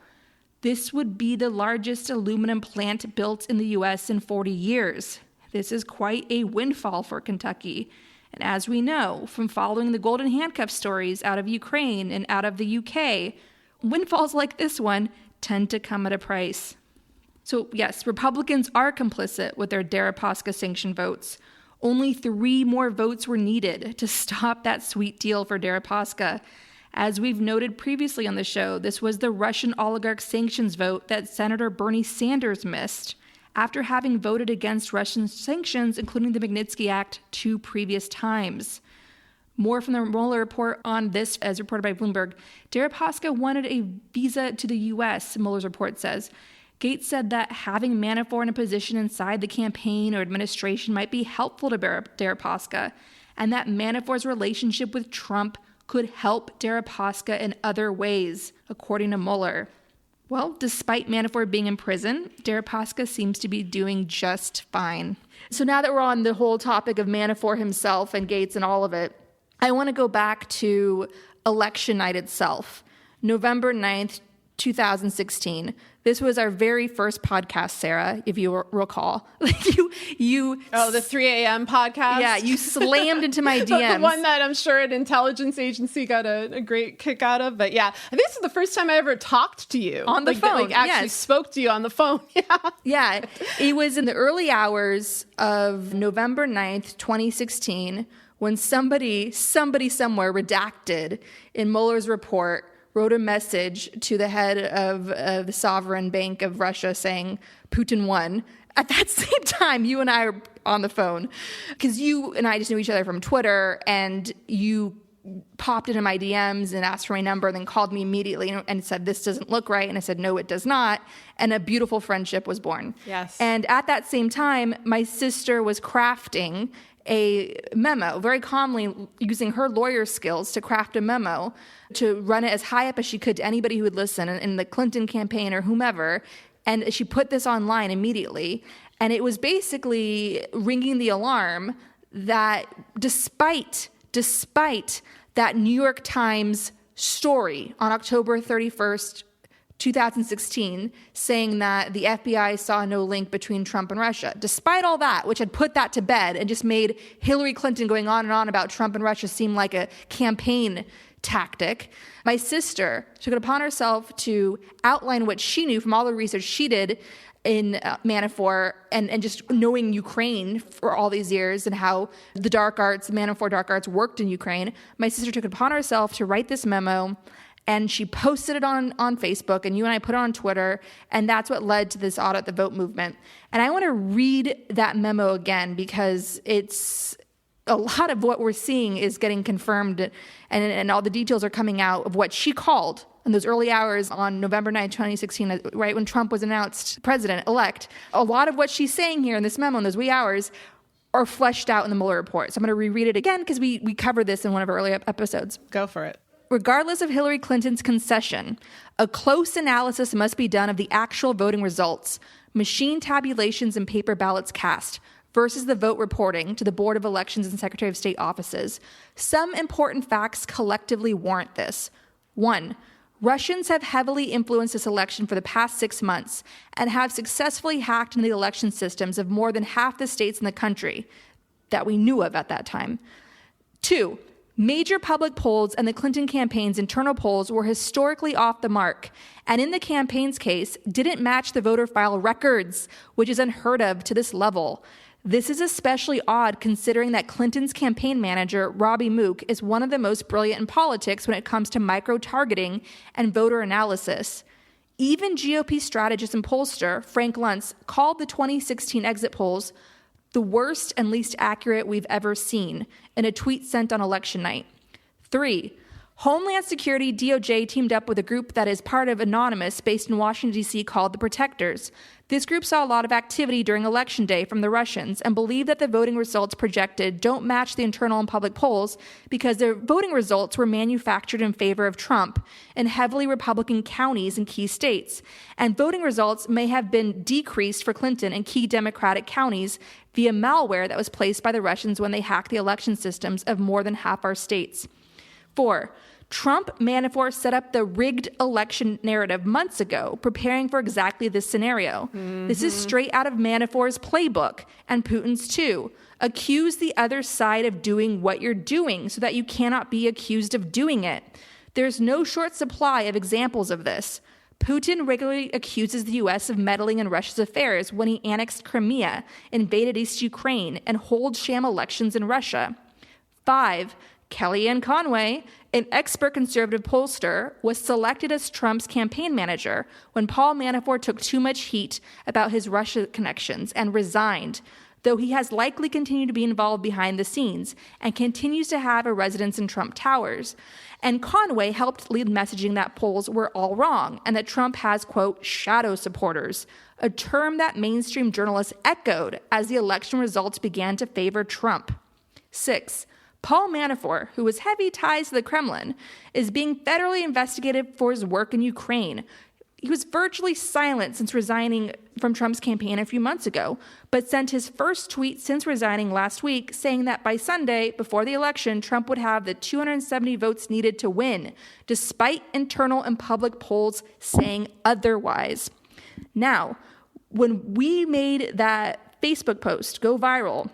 This would be the largest aluminum plant built in the U.S. in 40 years. This is quite a windfall for Kentucky. And as we know from following the golden handcuff stories out of Ukraine and out of the UK, windfalls like this one tend to come at a price. So yes, Republicans are complicit with their Deripaska sanction votes. Only 3 more votes were needed to stop that sweet deal for Deripaska. As we've noted previously on the show, this was the Russian oligarch sanctions vote that Senator Bernie Sanders missed after having voted against Russian sanctions, including the Magnitsky Act, 2 previous times. More from the Mueller Report on this, as reported by Bloomberg. Deripaska wanted a visa to the U.S., Mueller's report says. Gates said that having Manafort in a position inside the campaign or administration might be helpful to Deripaska, and that Manafort's relationship with Trump could help Deripaska in other ways, according to Mueller. Well, despite Manafort being in prison, Deripaska seems to be doing just fine. So now that we're on the whole topic of Manafort himself and Gates and all of it, I want to go back to election night itself, November 9th, 2016. This was our very first podcast, Sarah, if you recall. you. Oh, the 3 a.m. podcast? Yeah, you slammed into my DMs. The one that I'm sure an intelligence agency got a great kick out of. But yeah, I think this is the first time I ever talked to you. On the phone, actually spoke to you on the phone. Yeah. Yeah, it was in the early hours of November 9th, 2016, when somebody somewhere redacted in Mueller's report wrote a message to the head of the sovereign bank of Russia saying, Putin won. At that same time, you and I are on the phone because you and I just knew each other from Twitter, and you popped into my DMs and asked for my number, and then called me immediately and said, this doesn't look right. And I said, no, it does not. And a beautiful friendship was born. Yes. And at that same time, my sister was crafting a memo, very calmly using her lawyer skills to craft a memo to run it as high up as she could to anybody who would listen in the Clinton campaign or whomever. And she put this online immediately. And it was basically ringing the alarm that despite that New York Times story on October 31st, 2016, saying that the FBI saw no link between Trump and Russia. Despite all that, which had put that to bed and just made Hillary Clinton going on and on about Trump and Russia seem like a campaign tactic, my sister took it upon herself to outline what she knew from all the research she did in Manafort and just knowing Ukraine for all these years and how the dark arts, Manafort dark arts worked in Ukraine. My sister took it upon herself to write this memo, and she posted it on Facebook, and you and I put it on Twitter, and that's what led to this Audit the Vote movement. And I want to read that memo again because it's a lot of what we're seeing is getting confirmed, and all the details are coming out of what she called in those early hours on November 9, 2016, right when Trump was announced president-elect. A lot of what she's saying here in this memo in those wee hours are fleshed out in the Mueller Report. So I'm going to reread it again because we covered this in one of our earlier episodes. Go for it. Regardless of Hillary Clinton's concession, a close analysis must be done of the actual voting results, machine tabulations and paper ballots cast, versus the vote reporting to the Board of Elections and Secretary of State offices. Some important facts collectively warrant this. 1. Russians have heavily influenced this election for the past 6 months and have successfully hacked into the election systems of more than half the states in the country that we knew of at that time. 2. Major public polls and the Clinton campaign's internal polls were historically off the mark, and in the campaign's case, didn't match the voter file records, which is unheard of to this level. This is especially odd considering that Clinton's campaign manager, Robbie Mook, is one of the most brilliant in politics when it comes to micro-targeting and voter analysis. Even GOP strategist and pollster Frank Luntz called the 2016 exit polls the worst and least accurate we've ever seen in a tweet sent on election night. 3. Homeland Security DOJ teamed up with a group that is part of Anonymous based in Washington, D.C. called the Protectors. This group saw a lot of activity during Election Day from the Russians and believe that the voting results projected don't match the internal and public polls because their voting results were manufactured in favor of Trump in heavily Republican counties and key states. And voting results may have been decreased for Clinton in key Democratic counties via malware that was placed by the Russians when they hacked the election systems of more than half our states. 4. Trump Manafort set up the rigged election narrative months ago, preparing for exactly this scenario. This is straight out of Manafort's playbook, and Putin's too. Accuse the other side of doing what you're doing so that you cannot be accused of doing it. There's no short supply of examples of this. Putin regularly accuses the U.S. of meddling in Russia's affairs when he annexed Crimea, invaded East Ukraine, and holds sham elections in Russia. 5. Kellyanne Conway, an expert conservative pollster, was selected as Trump's campaign manager when Paul Manafort took too much heat about his Russia connections and resigned, though he has likely continued to be involved behind the scenes and continues to have a residence in Trump Towers. And Conway helped lead messaging that polls were all wrong and that Trump has, quote, shadow supporters, a term that mainstream journalists echoed as the election results began to favor Trump. 6. Paul Manafort, who has heavy ties to the Kremlin, is being federally investigated for his work in Ukraine. He was virtually silent since resigning from Trump's campaign a few months ago, but sent his first tweet since resigning last week saying that by Sunday, before the election, Trump would have the 270 votes needed to win, despite internal and public polls saying otherwise. Now, when we made that Facebook post go viral,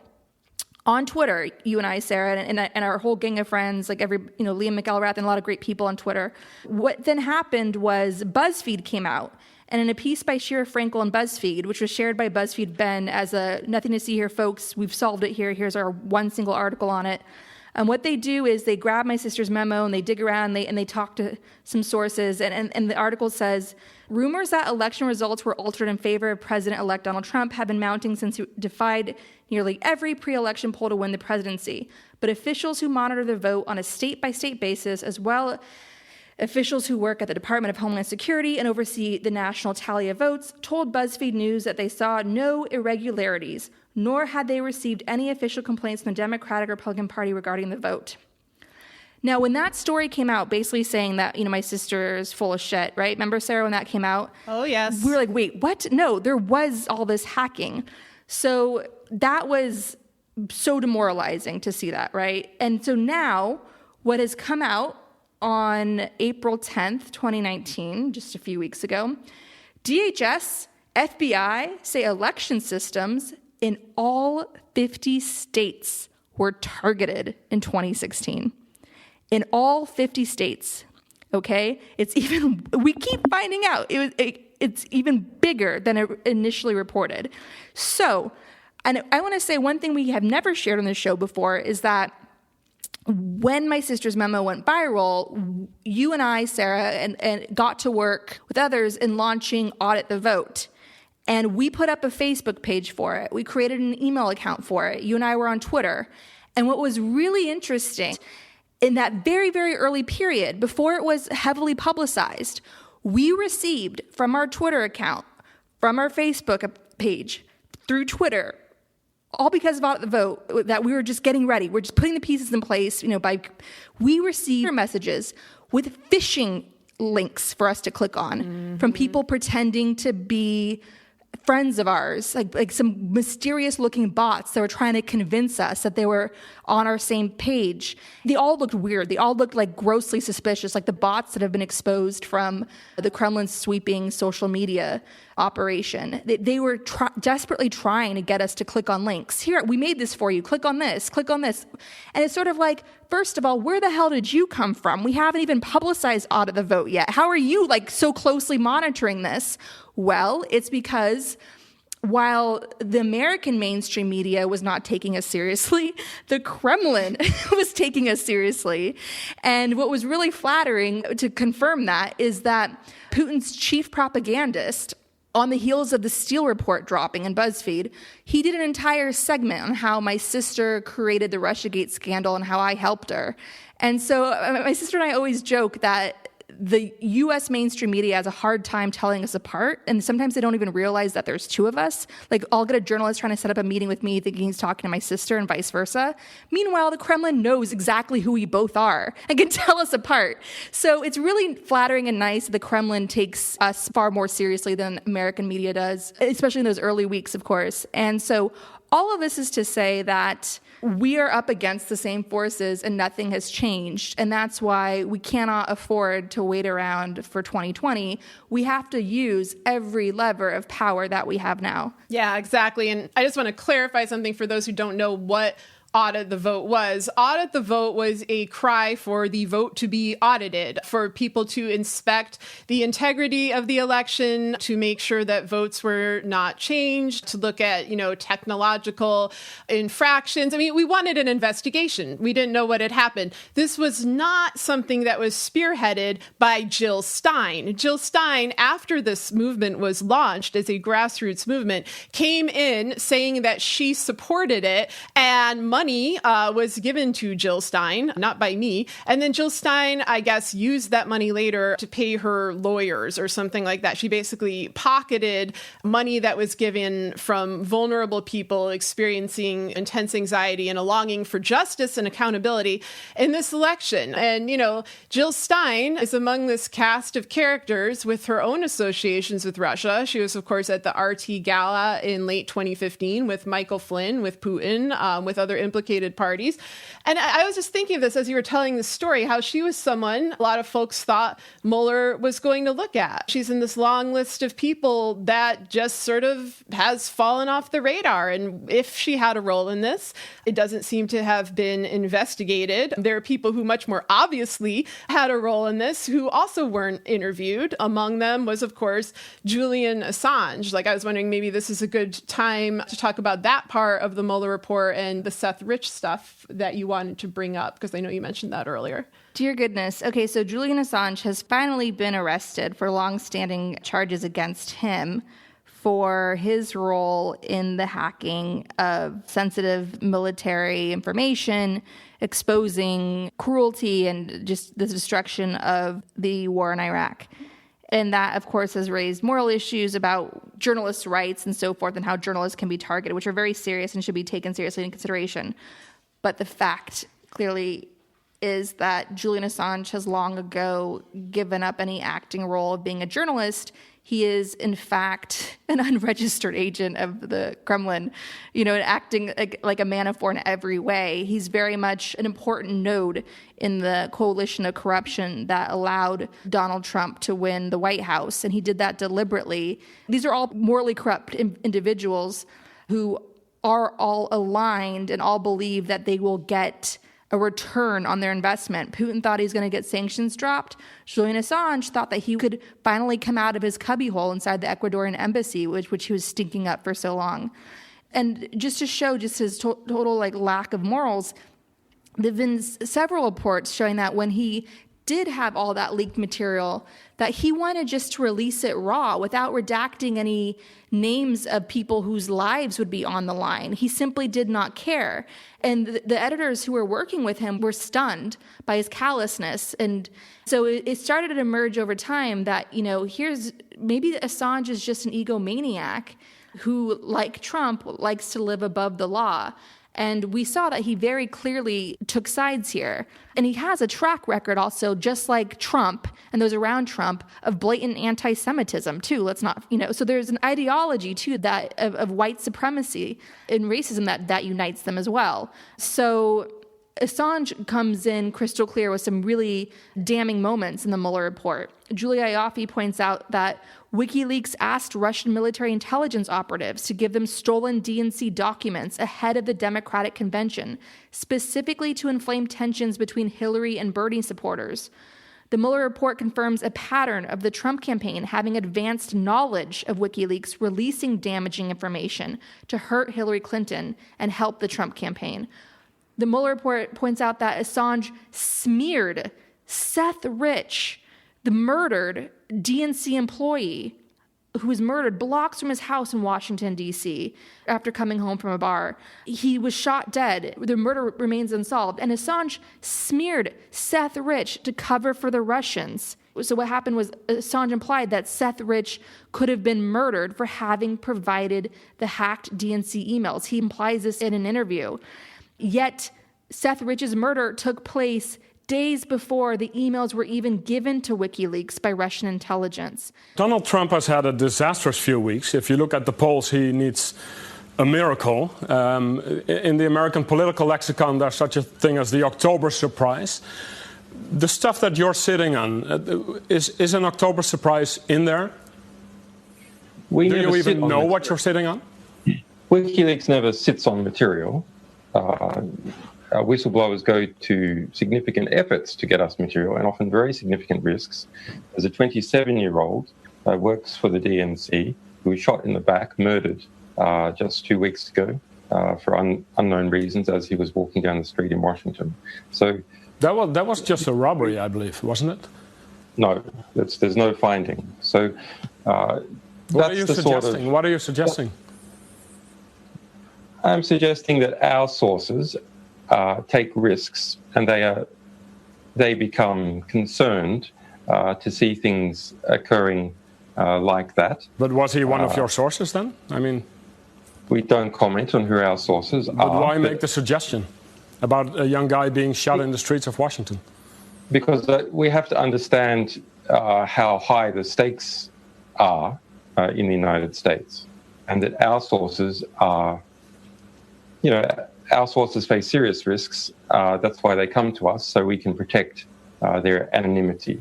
on Twitter, you and I, Sarah, and our whole gang of friends, like Liam McElrath and a lot of great people on Twitter. What then happened was BuzzFeed came out, and in a piece by Shira Frankel on BuzzFeed, which was shared by BuzzFeed Ben as a nothing to see here, folks, we've solved it here, here's our one single article on it. What they do is they grab my sister's memo and they dig around and they talk to some sources. And the article says, rumors that election results were altered in favor of President-elect Donald Trump have been mounting since he defied nearly every pre-election poll to win the presidency. But officials who monitor the vote on a state-by-state basis, as well officials who work at the Department of Homeland Security and oversee the national tally of votes, told BuzzFeed News that they saw no irregularities, nor had they received any official complaints from the Democratic or Republican Party regarding the vote. Now, when that story came out, basically saying that, my sister is full of shit, right? Remember, Sarah, when that came out? Oh, yes. We were like, wait, what? No, there was all this hacking. So that was so demoralizing to see that, right? And so now what has come out on April 10th, 2019, just a few weeks ago, DHS, FBI say election systems in all 50 states were targeted in 2016. In all 50 states, okay? We keep finding out it's even bigger than it initially reported. So, and I want to say one thing we have never shared on this show before is that when my sister's memo went viral, you and I, Sarah, and got to work with others in launching Audit the Vote. And we put up a Facebook page for it. We created an email account for it. You and I were on Twitter. And what was really interesting, in that very, very early period, before it was heavily publicized, we received from our Twitter account, from our Facebook page, through Twitter, all because of Audit the Vote, that we were just getting ready. We're just putting the pieces in place. We received messages with phishing links for us to click on from people pretending to be friends of ours, like some mysterious looking bots that were trying to convince us that they were on our same page. They all looked weird. They all looked like grossly suspicious, like the bots that have been exposed from the Kremlin's sweeping social media operation. They were desperately trying to get us to click on links. Here, we made this for you. Click on this. Click on this. And it's sort of like, first of all, where the hell did you come from? We haven't even publicized Audit the Vote yet. How are you so closely monitoring this? Well, it's because while the American mainstream media was not taking us seriously, the Kremlin was taking us seriously. And what was really flattering to confirm that is that Putin's chief propagandist, on the heels of the Steele report dropping in BuzzFeed, he did an entire segment on how my sister created the Russiagate scandal and how I helped her. And so my sister and I always joke that the U.S. mainstream media has a hard time telling us apart, and sometimes they don't even realize that there's two of us. Like, I'll get a journalist trying to set up a meeting with me thinking he's talking to my sister and vice versa. Meanwhile, the Kremlin knows exactly who we both are and can tell us apart. So it's really flattering and nice that the Kremlin takes us far more seriously than American media does, especially in those early weeks, of course. And so all of this is to say that we are up against the same forces and nothing has changed. And that's why we cannot afford to wait around for 2020. We have to use every lever of power that we have now. Yeah, exactly. And I just want to clarify something for those who don't know what audit the vote was. Audit the vote was a cry for the vote to be audited, for people to inspect the integrity of the election, to make sure that votes were not changed, to look at, technological infractions. I mean, we wanted an investigation. We didn't know what had happened. This was not something that was spearheaded by Jill Stein. Jill Stein, after this movement was launched as a grassroots movement, came in saying that she supported it, and money was given to Jill Stein, not by me. And then Jill Stein, I guess, used that money later to pay her lawyers or something like that. She basically pocketed money that was given from vulnerable people experiencing intense anxiety and a longing for justice and accountability in this election. And, Jill Stein is among this cast of characters with her own associations with Russia. She was, of course, at the RT Gala in late 2015 with Michael Flynn, with Putin, with other implicated parties. And I was just thinking of this as you were telling this story, how she was someone a lot of folks thought Mueller was going to look at. She's in this long list of people that just sort of has fallen off the radar. And if she had a role in this, it doesn't seem to have been investigated. There are people who much more obviously had a role in this who also weren't interviewed. Among them was, of course, Julian Assange. I was wondering, maybe this is a good time to talk about that part of the Mueller report and the Seth Rich stuff that you wanted to bring up, because I know you mentioned that earlier. Dear goodness. Okay, so Julian Assange has finally been arrested for long-standing charges against him for his role in the hacking of sensitive military information, exposing cruelty and just the destruction of the war in Iraq. And that, of course, has raised moral issues about journalists' rights and so forth, and how journalists can be targeted, which are very serious and should be taken seriously in consideration. But the fact clearly is that Julian Assange has long ago given up any acting role of being a journalist. He is, in fact, an unregistered agent of the Kremlin, acting like a Manafort in every way. He's very much an important node in the coalition of corruption that allowed Donald Trump to win the White House, and he did that deliberately. These are all morally corrupt individuals who are all aligned and all believe that they will get a return on their investment. Putin thought he was going to get sanctions dropped. Julian Assange thought that he could finally come out of his cubbyhole inside the Ecuadorian embassy, which he was stinking up for so long. And just to show just his total lack of morals, there have been several reports showing that when he did have all that leaked material, that he wanted just to release it raw without redacting any names of people whose lives would be on the line. He simply did not care. And the editors who were working with him were stunned by his callousness. And so it started to emerge over time that, here's maybe Assange is just an egomaniac who, like Trump, likes to live above the law. And we saw that he very clearly took sides here. And he has a track record also, just like Trump and those around Trump, of blatant anti-Semitism too. Let's not, so there's an ideology too that of white supremacy and racism that unites them as well. So Assange comes in crystal clear with some really damning moments in the Mueller report. Julia Ioffe points out that WikiLeaks asked Russian military intelligence operatives to give them stolen DNC documents ahead of the Democratic convention, specifically to inflame tensions between Hillary and Bernie supporters. The Mueller report confirms a pattern of the Trump campaign having advanced knowledge of WikiLeaks releasing damaging information to hurt Hillary Clinton and help the Trump campaign. The Mueller report points out that Assange smeared Seth Rich, the murdered DNC employee who was murdered blocks from his house in Washington, D.C. after coming home from a bar. He was shot dead. The murder remains unsolved. And Assange smeared Seth Rich to cover for the Russians. So what happened was Assange implied that Seth Rich could have been murdered for having provided the hacked DNC emails. He implies this in an interview. Yet Seth Rich's murder took place days before the emails were even given to WikiLeaks by Russian intelligence. Donald Trump has had a disastrous few weeks. If you look at the polls, he needs a miracle. In the American political lexicon, there's such a thing as the October surprise. The stuff that you're sitting on, is an October surprise in there? Do you even know what you're sitting on? WikiLeaks never sits on material. Whistleblowers go to significant efforts to get us material, and often very significant risks. There's a 27-year-old works for the DNC who was shot in the back, murdered just 2 weeks ago for unknown reasons as he was walking down the street in Washington. So that was just a robbery, I believe, wasn't it? No, there's no finding. So what are you suggesting? What are you suggesting? I'm suggesting that our sources take risks, and they become concerned to see things occurring like that. But was he one of your sources then? I mean, we don't comment on who our sources are. But why make the suggestion about a young guy being shot in the streets of Washington? Because we have to understand how high the stakes are in the United States, and that our sources are, our sources face serious risks. That's why they come to us, so we can protect their anonymity.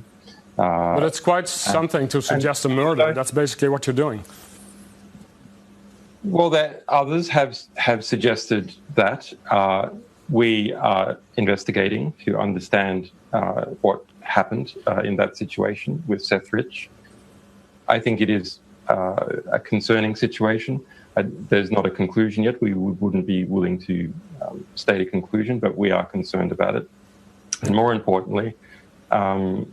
But it's quite something to suggest a murder. That's basically what you're doing. Well, that others have suggested that. We are investigating to understand what happened in that situation with Seth Rich. I think it is a concerning situation. There's not a conclusion yet. We wouldn't be willing to state a conclusion, but we are concerned about it. And more importantly, a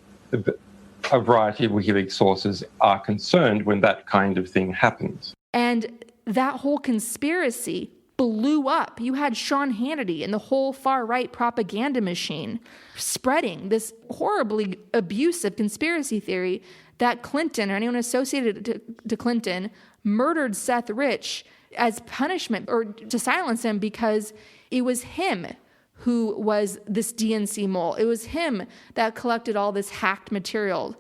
variety of WikiLeaks sources are concerned when that kind of thing happens. And that whole conspiracy blew up. You had Sean Hannity and the whole far-right propaganda machine spreading this horribly abusive conspiracy theory that Clinton or anyone associated to Clinton murdered Seth Rich as punishment or to silence him because it was him who was this DNC mole. It was him that collected all this hacked material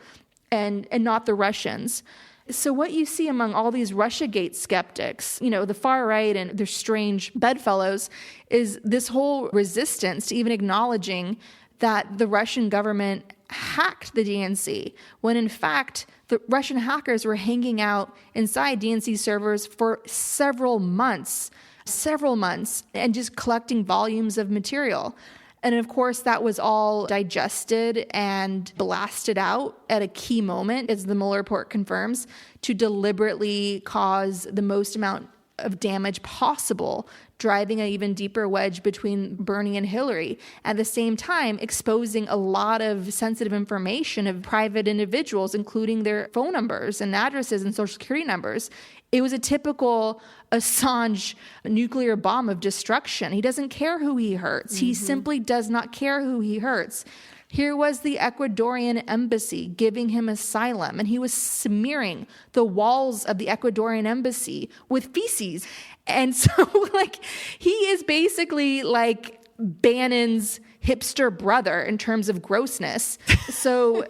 and not the Russians. So what you see among all these Russiagate skeptics, the far right and their strange bedfellows, is this whole resistance to even acknowledging that the Russian government hacked the DNC, when in fact the Russian hackers were hanging out inside DNC servers for several months, and just collecting volumes of material. And of course, that was all digested and blasted out at a key moment, as the Mueller report confirms, to deliberately cause the most amount of damage possible, driving an even deeper wedge between Bernie and Hillary. At the same time, exposing a lot of sensitive information of private individuals, including their phone numbers and addresses and social security numbers. It was a typical Assange nuclear bomb of destruction. He doesn't care who he hurts. Mm-hmm. He simply does not care who he hurts. Here was the Ecuadorian embassy giving him asylum, and he was smearing the walls of the Ecuadorian embassy with feces. And so, he is basically like Bannon's hipster brother in terms of grossness. So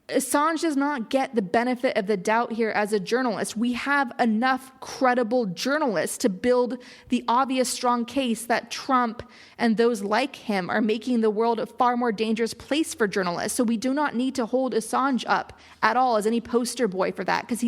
Assange does not get the benefit of the doubt here as a journalist. We have enough credible journalists to build the obvious strong case that Trump and those like him are making the world a far more dangerous place for journalists. So we do not need to hold Assange up at all as any poster boy for that, because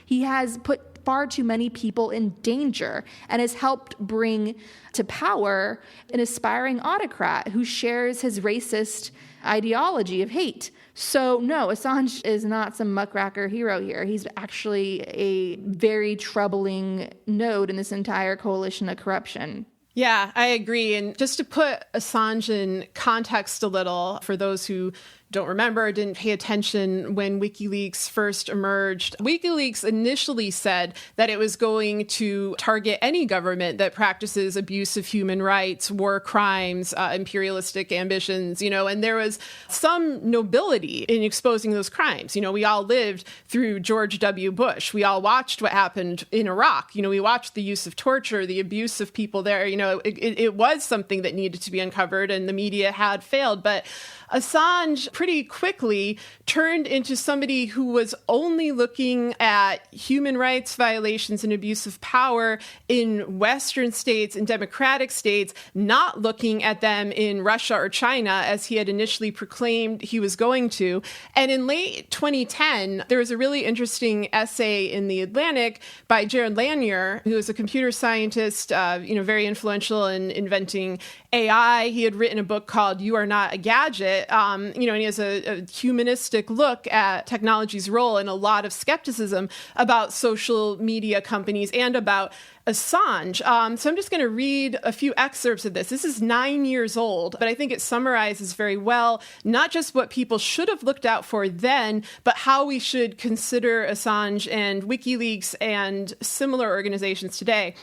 he has put far too many people in danger and has helped bring to power an aspiring autocrat who shares his racist ideology of hate. So no, Assange is not some muckraker hero here. He's actually a very troubling node in this entire coalition of corruption. Yeah, I agree. And just to put Assange in context a little, for those who don't remember, didn't pay attention when WikiLeaks first emerged, WikiLeaks initially said that it was going to target any government that practices abuse of human rights, war crimes, imperialistic ambitions, and there was some nobility in exposing those crimes. We all lived through George W. Bush. We all watched what happened in Iraq. We watched the use of torture, the abuse of people there, it was something that needed to be uncovered and the media had failed. But Assange pretty quickly turned into somebody who was only looking at human rights violations and abuse of power in Western states and democratic states, not looking at them in Russia or China as he had initially proclaimed he was going to. And in late 2010, there was a really interesting essay in The Atlantic by Jared Lanier, who is a computer scientist, very influential in inventing AI. He had written a book called You Are Not a Gadget, and he has a humanistic look at technology's role and a lot of skepticism about social media companies and about Assange. So I'm just going to read a few excerpts of this. This is 9 years old, but I think it summarizes very well not just what people should have looked out for then, but how we should consider Assange and WikiLeaks and similar organizations today.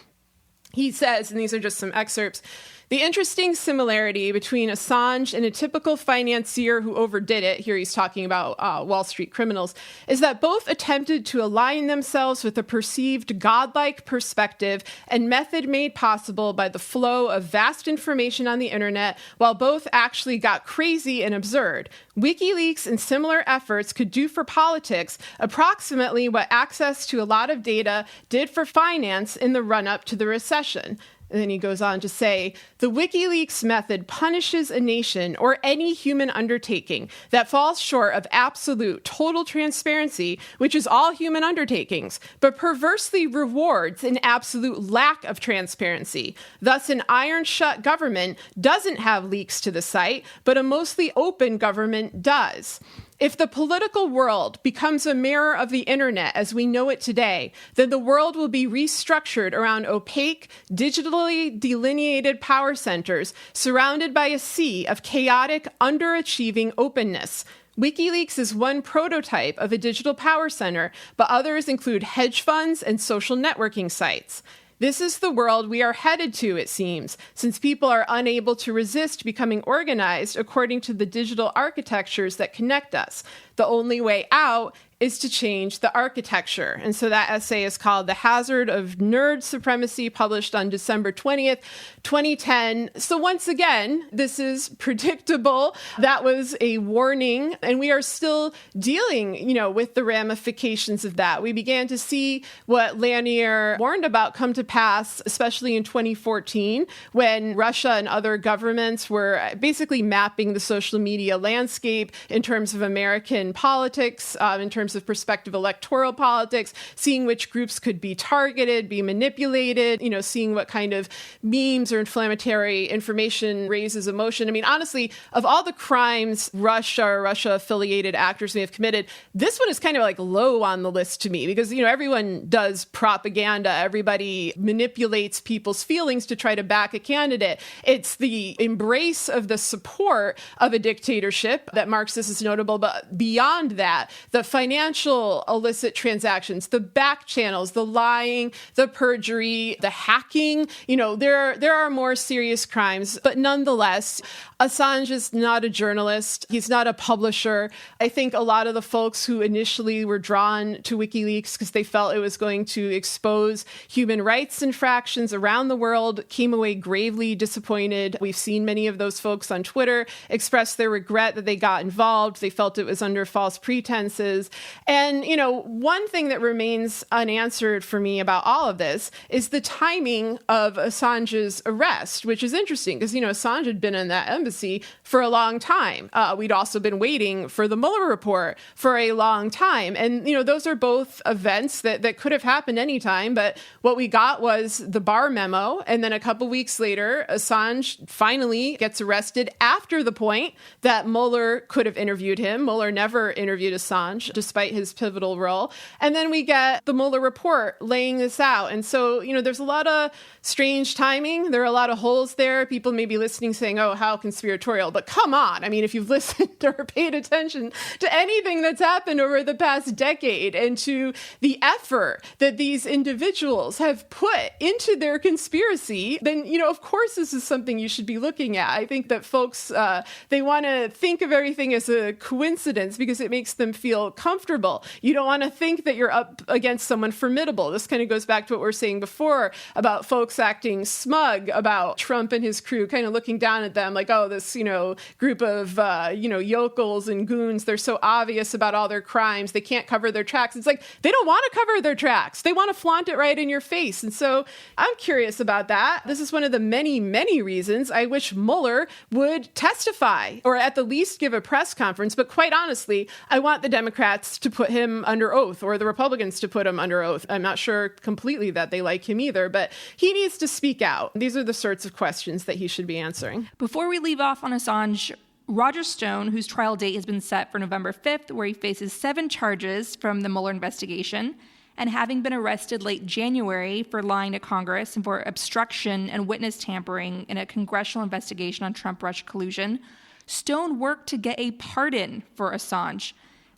He says, and these are just some excerpts, the interesting similarity between Assange and a typical financier who overdid it, here he's talking about Wall Street criminals, is that both attempted to align themselves with a perceived godlike perspective and method made possible by the flow of vast information on the internet, while both actually got crazy and absurd. WikiLeaks and similar efforts could do for politics approximately what access to a lot of data did for finance in the run-up to the recession. And then he goes on to say, the WikiLeaks method punishes a nation or any human undertaking that falls short of absolute total transparency, which is all human undertakings, but perversely rewards an absolute lack of transparency. Thus, an iron-shut government doesn't have leaks to the site, but a mostly open government does. If the political world becomes a mirror of the internet as we know it today, then the world will be restructured around opaque, digitally delineated power centers surrounded by a sea of chaotic, underachieving openness. WikiLeaks is one prototype of a digital power center, but others include hedge funds and social networking sites. This is the world we are headed to, it seems, since people are unable to resist becoming organized according to the digital architectures that connect us. The only way out is to change the architecture. And so that essay is called The Hazard of Nerd Supremacy, published on December 20th, 2010. So once again, this is predictable. That was a warning, and we are still dealing, with the ramifications of that. We began to see what Lanier warned about come to pass, especially in 2014, when Russia and other governments were basically mapping the social media landscape in terms of American politics, in terms of prospective electoral politics, seeing which groups could be targeted, be manipulated, seeing what kind of memes or inflammatory information raises emotion. I mean, honestly, of all the crimes Russia or Russia-affiliated actors may have committed, this one is kind of like low on the list to me because, everyone does propaganda. Everybody manipulates people's feelings to try to back a candidate. It's the embrace of the support of a dictatorship that marks this as notable. But beyond that, the financial illicit transactions, the back channels, the lying, the perjury, the hacking, there are more serious crimes. But nonetheless, Assange is not a journalist. He's not a publisher. I think a lot of the folks who initially were drawn to WikiLeaks because they felt it was going to expose human rights infractions around the world came away gravely disappointed. We've seen many of those folks on Twitter express their regret that they got involved. They felt it was under false pretenses. And, one thing that remains unanswered for me about all of this is the timing of Assange's arrest, which is interesting because, Assange had been in that embassy for a long time. We'd also been waiting for the Mueller report for a long time. And, those are both events that could have happened anytime. But what we got was the Barr memo. And then a couple weeks later, Assange finally gets arrested after the point that Mueller could have interviewed him. Mueller never interviewed Assange, despite his pivotal role. And then we get the Mueller report laying this out. And so, there's a lot of strange timing. There are a lot of holes there. People may be listening saying, oh, how conspiratorial. But come on. I mean, if you've listened or paid attention to anything that's happened over the past decade and to the effort that these individuals have put into their conspiracy, then, of course, this is something you should be looking at. I think that folks, they want to think of everything as a coincidence because it makes them feel comfortable comfortable. You don't want to think that you're up against someone formidable. This kind of goes back to what we were saying before about folks acting smug about Trump and his crew, kind of looking down at them like, oh, this, group of, yokels and goons, they're so obvious about all their crimes. They can't cover their tracks. It's like, they don't want to cover their tracks. They want to flaunt it right in your face. And so I'm curious about that. This is one of the many, many reasons I wish Mueller would testify, or at the least give a press conference. But quite honestly, I want the Democrats to put him under oath, or the Republicans to put him under oath. I'm not sure completely that they like him either, but he needs to speak out. These are the sorts of questions that he should be answering. Before we leave off on Assange, Roger Stone, whose trial date has been set for November 5th, where he faces 7 charges from the Mueller investigation, and having been arrested late January for lying to Congress and for obstruction and witness tampering in a congressional investigation on Trump-Russia collusion, Stone worked to get a pardon for Assange.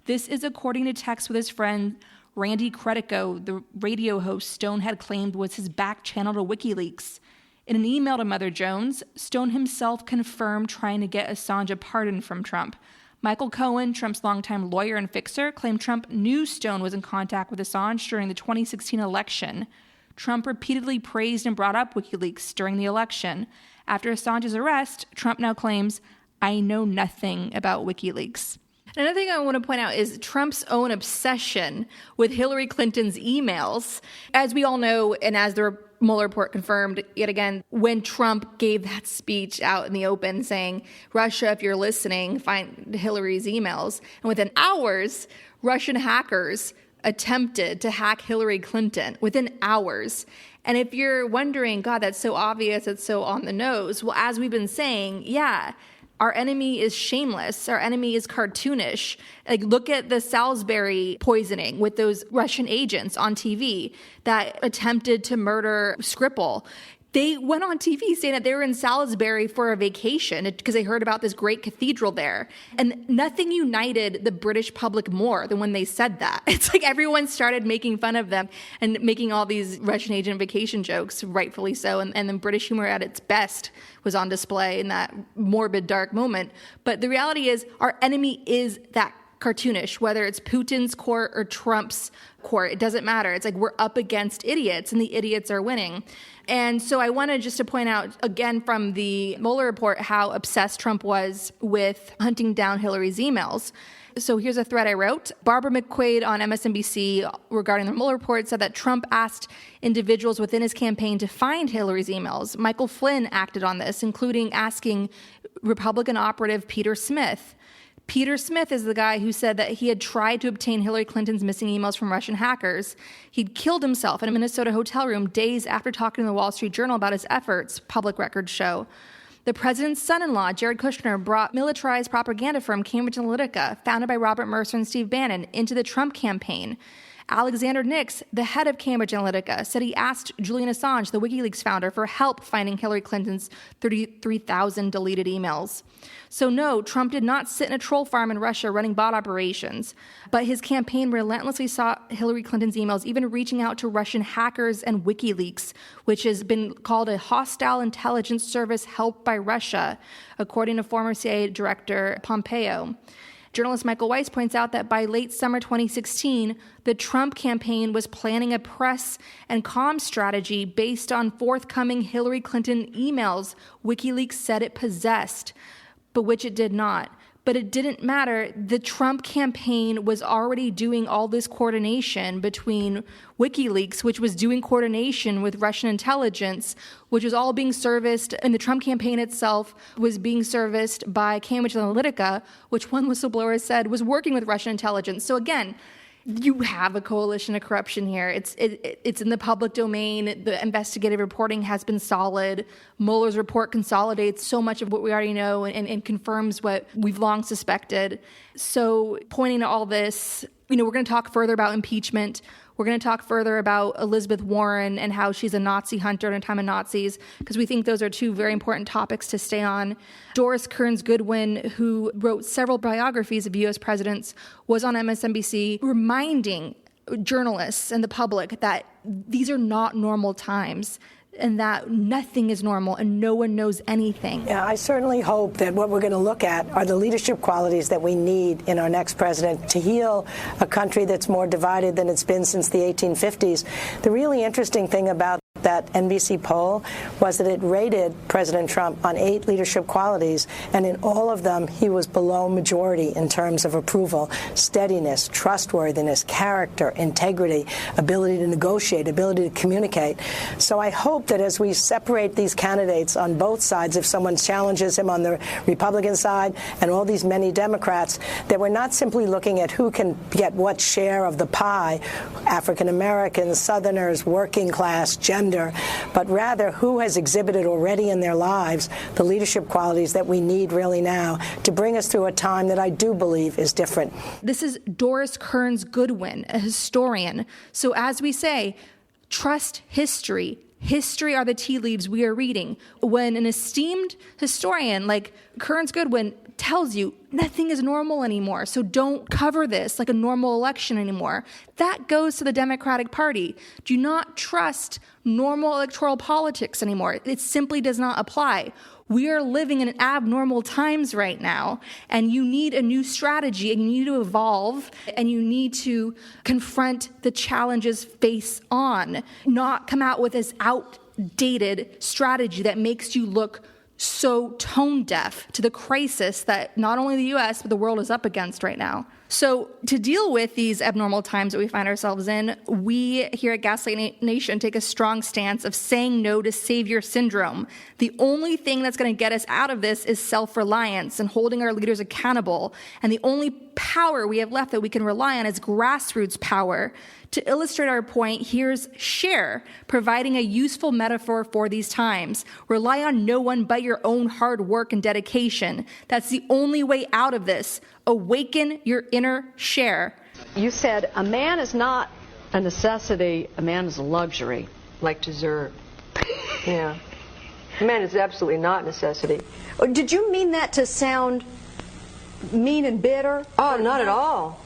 This is according to texts with his friend Randy Credico, the radio host Stone had claimed was his back channel to WikiLeaks. In an email to Mother Jones, Stone himself confirmed trying to get Assange a pardon from Trump. Michael Cohn, Trump's longtime lawyer and fixer, claimed Trump knew Stone was in contact with Assange during the 2016 election. Trump repeatedly praised and brought up WikiLeaks during the election. After Assange's arrest, Trump now claims, "I know nothing about WikiLeaks." Another thing I want to point out is Trump's own obsession with Hillary Clinton's emails. As we all know, and as the Mueller report confirmed yet again, when Trump gave that speech out in the open saying, Russia, if you're listening, find Hillary's emails. And within hours, Russian hackers attempted to hack Hillary Clinton within hours. And if you're wondering, God, that's so obvious, it's so on the nose. Well, as we've been saying, yeah, our enemy is shameless. Our enemy is cartoonish. Like, look at the Salisbury poisoning with those Russian agents on TV that attempted to murder Skripal. They went on TV saying that they were in Salisbury for a vacation because they heard about this great cathedral there. And nothing united the British public more than when they said that. It's like everyone started making fun of them and making all these Russian agent vacation jokes, rightfully so. And then British humor at its best was on display in that morbid, dark moment. But the reality is our enemy is that cartoonish, whether it's Putin's court or Trump's court. It doesn't matter. It's like we're up against idiots and the idiots are winning. And so I wanted just to point out, again, from the Mueller report, how obsessed Trump was with hunting down Hillary's emails. So here's a thread I wrote. Barbara McQuaid on MSNBC regarding the Mueller report said that Trump asked individuals within his campaign to find Hillary's emails. Michael Flynn acted on this, including asking Republican operative Peter Smith. Peter Smith is the guy who said that he had tried to obtain Hillary Clinton's missing emails from Russian hackers. He'd killed himself in a Minnesota hotel room days after talking to the Wall Street Journal about his efforts, public records show. The president's son-in-law, Jared Kushner, brought militarized propaganda firm Cambridge Analytica, founded by Robert Mercer and Steve Bannon, into the Trump campaign. Alexander Nix, the head of Cambridge Analytica, said he asked Julian Assange, the WikiLeaks founder, for help finding Hillary Clinton's 33,000 deleted emails. So no, Trump did not sit in a troll farm in Russia running bot operations, but his campaign relentlessly sought Hillary Clinton's emails, even reaching out to Russian hackers and WikiLeaks, which has been called a hostile intelligence service helped by Russia, according to former CIA Director Pompeo. Journalist Michael Weiss points out that by late summer 2016, the Trump campaign was planning a press and comms strategy based on forthcoming Hillary Clinton emails WikiLeaks said it possessed, but which it did not. But it didn't matter. The Trump campaign was already doing all this coordination between WikiLeaks, which was doing coordination with Russian intelligence, which was all being serviced, and the Trump campaign itself was being serviced by Cambridge Analytica, which one whistleblower said was working with Russian intelligence. So again, you have a coalition of corruption here. It's in the public domain. The investigative reporting has been solid. Mueller's report consolidates so much of what we already know and confirms what we've long suspected. So pointing to all this, we're going to talk further about impeachment. We're going to talk further about Elizabeth Warren and how she's a Nazi hunter in a time of Nazis, because we think those are two very important topics to stay on. Doris Kearns Goodwin, who wrote several biographies of U.S. presidents, was on MSNBC reminding journalists and the public that these are not normal times. and that nothing is normal and no one knows anything. Yeah, I certainly hope that what we're going to look at are the leadership qualities that we need in our next president to heal a country that's more divided than it's been since the 1850s. The really interesting thing about that NBC poll was that it rated President Trump on 8 leadership qualities, and in all of them, he was below majority in terms of approval: steadiness, trustworthiness, character, integrity, ability to negotiate, ability to communicate. So I hope that as we separate these candidates on both sides, if someone challenges him on the Republican side and all these many Democrats, that we're not simply looking at who can get what share of the pie, African Americans, Southerners, working class, gender, but rather who has exhibited already in their lives the leadership qualities that we need really now to bring us through a time that I do believe is different. This is Doris Kearns Goodwin, a historian. So as we say, trust history. History are the tea leaves we are reading. When an esteemed historian like Kearns Goodwin tells you nothing is normal anymore, so don't cover this like a normal election anymore, that goes to the Democratic Party. Do not trust normal electoral politics anymore. It simply does not apply. We are living in abnormal times right now, and you need a new strategy, and you need to evolve, and you need to confront the challenges face on, not come out with this outdated strategy that makes you look so tone deaf to the crisis that not only the U.S., but the world is up against right now. So to deal with these abnormal times that we find ourselves in, we here at Gaslight Nation take a strong stance of saying no to savior syndrome. The only thing that's going to get us out of this is self-reliance and holding our leaders accountable. And the only power we have left that we can rely on is grassroots power. To illustrate our point, here's Share, providing a useful metaphor for these times. Rely on no one but your own hard work and dedication. That's the only way out of this. Awaken your inner Share. You said a man is not a necessity, a man is a luxury, like dessert. Yeah. A man is absolutely not a necessity. Did you mean that to sound mean and bitter? Oh, not at all.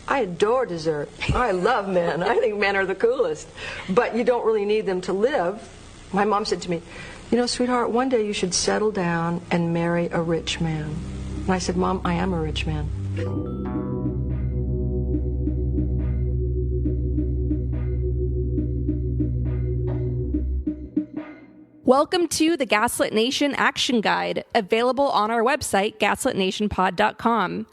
I adore dessert. I love men. I think men are the coolest. But you don't really need them to live. My mom said to me, you know, sweetheart, one day you should settle down and marry a rich man. And I said, Mom, I am a rich man. Welcome to the Gaslit Nation Action Guide, available on our website, gaslitnationpod.com.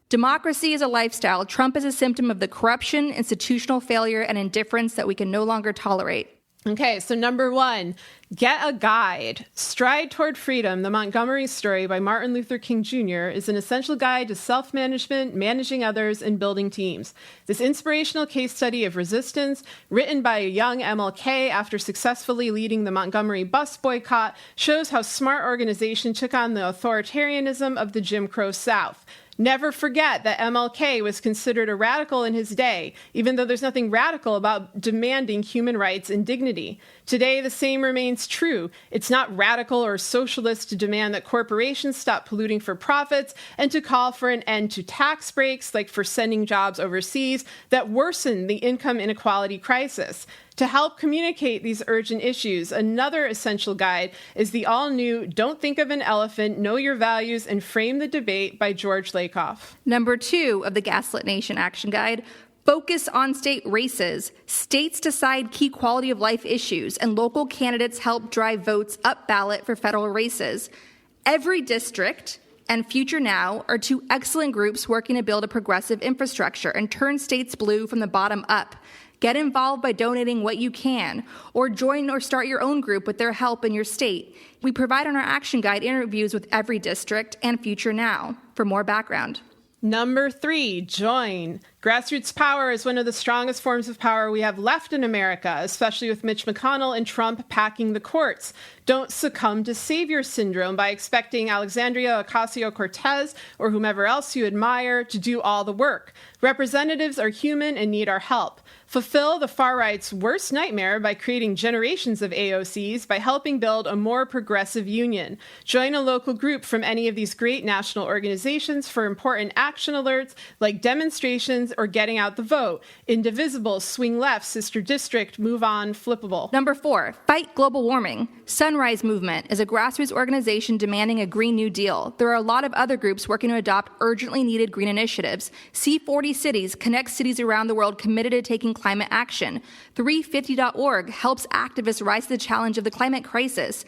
Democracy is a lifestyle. Trump is a symptom of the corruption, institutional failure, and indifference that we can no longer tolerate. Okay, so number 1, get a guide. Stride Toward Freedom, the Montgomery Story by Martin Luther King Jr. is an essential guide to self-management, managing others, and building teams. This inspirational case study of resistance, written by a young MLK after successfully leading the Montgomery bus boycott, shows how smart organization took on the authoritarianism of the Jim Crow South. Never forget that MLK was considered a radical in his day, even though there's nothing radical about demanding human rights and dignity. Today, the same remains true. It's not radical or socialist to demand that corporations stop polluting for profits and to call for an end to tax breaks, like for sending jobs overseas, that worsen the income inequality crisis. To help communicate these urgent issues, another essential guide is the all-new Don't Think of an Elephant, Know Your Values, and Frame the Debate by George Lakoff. Number 2 of the Gaslit Nation Action Guide, focus on state races. States decide key quality of life issues, and local candidates help drive votes up ballot for federal races. Every district and Future Now are 2 excellent groups working to build a progressive infrastructure and turn states blue from the bottom up. Get involved by donating what you can, or join or start your own group with their help in your state. We provide on our Action Guide interviews with every district and Future Now. For more background. Number 3, join. Grassroots power is one of the strongest forms of power we have left in America, especially with Mitch McConnell and Trump packing the courts. Don't succumb to savior syndrome by expecting Alexandria Ocasio-Cortez or whomever else you admire to do all the work. Representatives are human and need our help. Fulfill the far-right's worst nightmare by creating generations of AOCs by helping build a more progressive union. Join a local group from any of these great national organizations for important action alerts like demonstrations or getting out the vote. Indivisible, swing left, sister district, move on, flippable. Number 4, fight global warming. Sunrise Movement is a grassroots organization demanding a Green New Deal. There are a lot of other groups working to adopt urgently needed green initiatives. C40 Cities connects cities around the world committed to taking climate action. 350.org helps activists rise to the challenge of the climate crisis.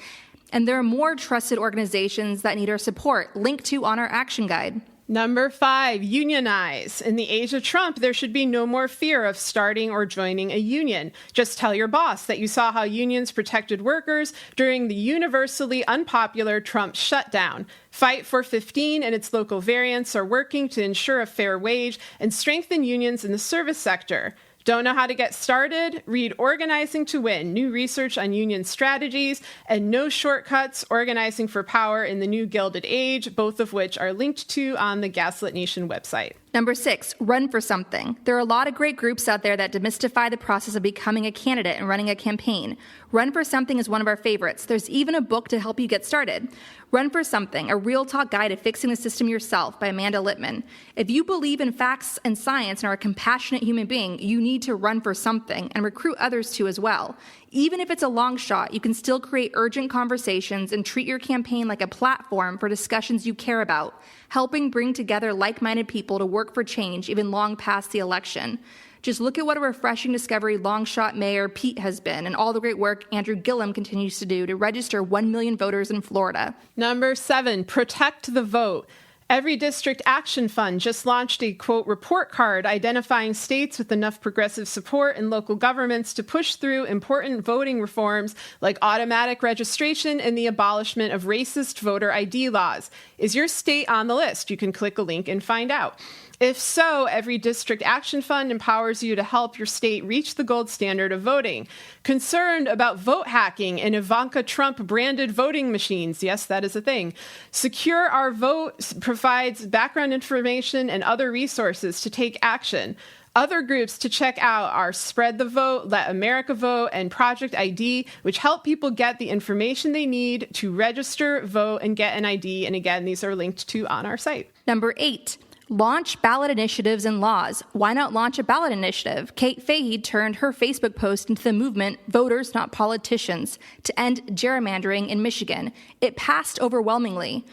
And there are more trusted organizations that need our support, linked to on our action guide. Number 5, unionize. In the age of Trump, there should be no more fear of starting or joining a union. Just tell your boss that you saw how unions protected workers during the universally unpopular Trump shutdown. Fight for 15 and its local variants are working to ensure a fair wage and strengthen unions in the service sector. Don't know how to get started? Read Organizing to Win, new research on union strategies, and No Shortcuts, Organizing for Power in the New Gilded Age, both of which are linked to on the Gaslit Nation website. Number 6, run for something. There are a lot of great groups out there that demystify the process of becoming a candidate and running a campaign. Run for Something is one of our favorites. There's even a book to help you get started. Run for Something, a real talk guide to fixing the system yourself by Amanda Littman. If you believe in facts and science and are a compassionate human being, you need to run for something and recruit others to as well. Even if it's a long shot, you can still create urgent conversations and treat your campaign like a platform for discussions you care about, helping bring together like-minded people to work for change even long past the election. Just look at what a refreshing discovery long-shot Mayor Pete has been and all the great work Andrew Gillum continues to do to register 1 million voters in Florida. Number 7, protect the vote. Every District Action Fund just launched a, quote, report card identifying states with enough progressive support and local governments to push through important voting reforms like automatic registration and the abolishment of racist voter ID laws. Is your state on the list? You can click a link and find out. If so, every District Action Fund empowers you to help your state reach the gold standard of voting. Concerned about vote hacking and Ivanka Trump branded voting machines? Yes, that is a thing. Secure Our Vote provides background information and other resources to take action. Other groups to check out are Spread the Vote, Let America Vote, and Project ID, which help people get the information they need to register, vote, and get an ID. And again, these are linked to on our site. Number 8. Launch ballot initiatives and laws. Why not launch a ballot initiative? Kate Fahey turned her Facebook post into the movement Voters Not Politicians to end gerrymandering in Michigan. It passed overwhelmingly.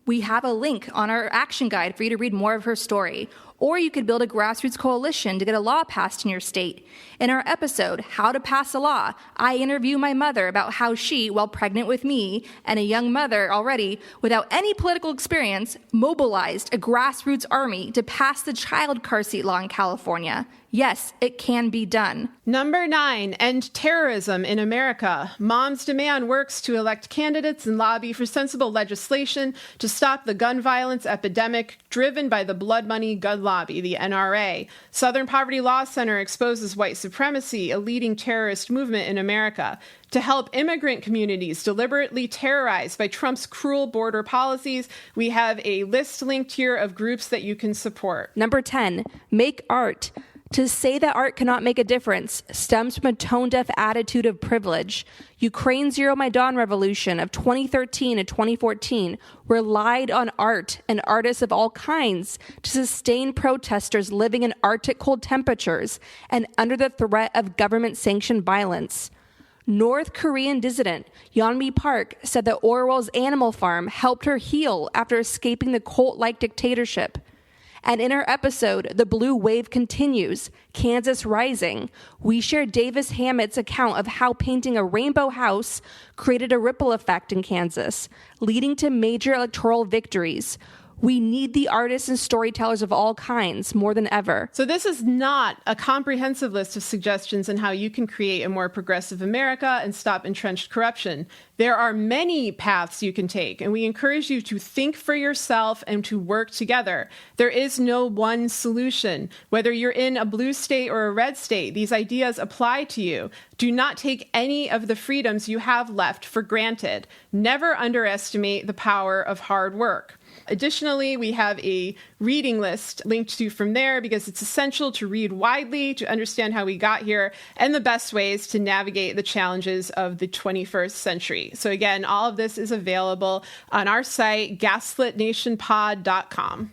We have a link on our action guide for you to read more of her story. Or you could build a grassroots coalition to get a law passed in your state. In our episode, How to Pass a Law, I interview my mother about how she, while pregnant with me and a young mother already, without any political experience, mobilized a grassroots army to pass the child car seat law in California. Yes, it can be done. Number 9, end terrorism in America. Moms Demand works to elect candidates and lobby for sensible legislation to stop the gun violence epidemic driven by the blood money gun lobby, the NRA. Southern Poverty Law Center exposes white supremacy, a leading terrorist movement in America. To help immigrant communities deliberately terrorized by Trump's cruel border policies, we have a list linked here of groups that you can support. Number 10, make art. To say that art cannot make a difference stems from a tone-deaf attitude of privilege. Ukraine's Euromaidan revolution of 2013 and 2014 relied on art and artists of all kinds to sustain protesters living in Arctic cold temperatures and under the threat of government-sanctioned violence. North Korean dissident Yeonmi Park said that Orwell's Animal Farm helped her heal after escaping the cult-like dictatorship. And in our episode, The Blue Wave Continues, Kansas Rising, we share Davis Hammett's account of how painting a rainbow house created a ripple effect in Kansas, leading to major electoral victories. We need the artists and storytellers of all kinds more than ever. So this is not a comprehensive list of suggestions on how you can create a more progressive America and stop entrenched corruption. There are many paths you can take, and we encourage you to think for yourself and to work together. There is no one solution. Whether you're in a blue state or a red state, these ideas apply to you. Do not take any of the freedoms you have left for granted. Never underestimate the power of hard work. Additionally, we have a reading list linked to from there because it's essential to read widely to understand how we got here and the best ways to navigate the challenges of the 21st century. So again, all of this is available on our site, gaslitnationpod.com.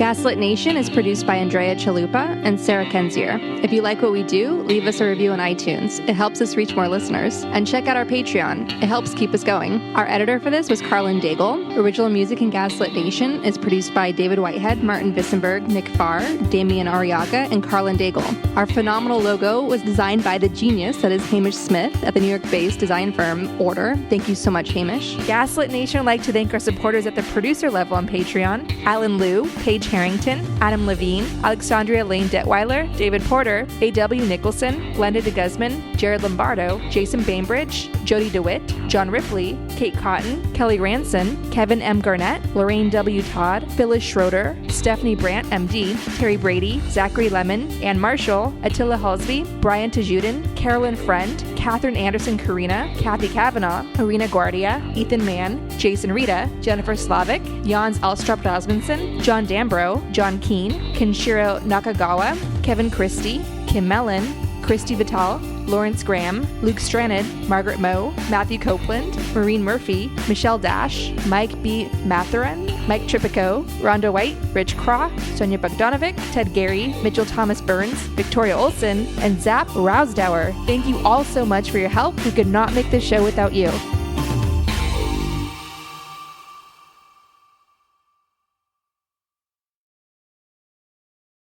Gaslit Nation is produced by Andrea Chalupa and Sarah Kenzier. If you like what we do, leave us a review on iTunes. It helps us reach more listeners. And check out our Patreon. It helps keep us going. Our editor for this was Carlin Daigle. Original music in Gaslit Nation is produced by David Whitehead, Martin Vissenberg, Nick Farr, Damian Arriaga, and Carlin Daigle. Our phenomenal logo was designed by the genius that is Hamish Smith at the New York-based design firm Order. Thank you so much, Hamish. Gaslit Nation would like to thank our supporters at the producer level on Patreon: Alan Liu, Paige Harrington, Adam Levine, Alexandria Lane Detweiler, David Porter, A.W. Nicholson, Glenda de Guzman, Jared Lombardo, Jason Bainbridge, Jody DeWitt, John Ripley, Kate Cotton, Kelly Ranson, Kevin M. Garnett, Lorraine W. Todd, Phyllis Schroeder, Stephanie Brandt, MD, Terry Brady, Zachary Lemon, Ann Marshall, Attila Halsby, Brian Tajudin, Carolyn Friend, Catherine Anderson Karina, Kathy Kavanaugh, Irina Guardia, Ethan Mann, Jason Rita, Jennifer Slavic, Jans Alstrup Rasmussen, John Dambro, John Keene, Kenshiro Nakagawa, Kevin Christie, Kim Mellon, Christy Vital, Lawrence Graham, Luke Stranid, Margaret Moe, Matthew Copeland, Maureen Murphy, Michelle Dash, Mike B. Mathurin, Mike Tripico, Rhonda White, Rich Craw, Sonia Bogdanovic, Ted Gary, Mitchell Thomas Burns, Victoria Olson, and Zap Rousdower. Thank you all so much for your help. We could not make this show without you.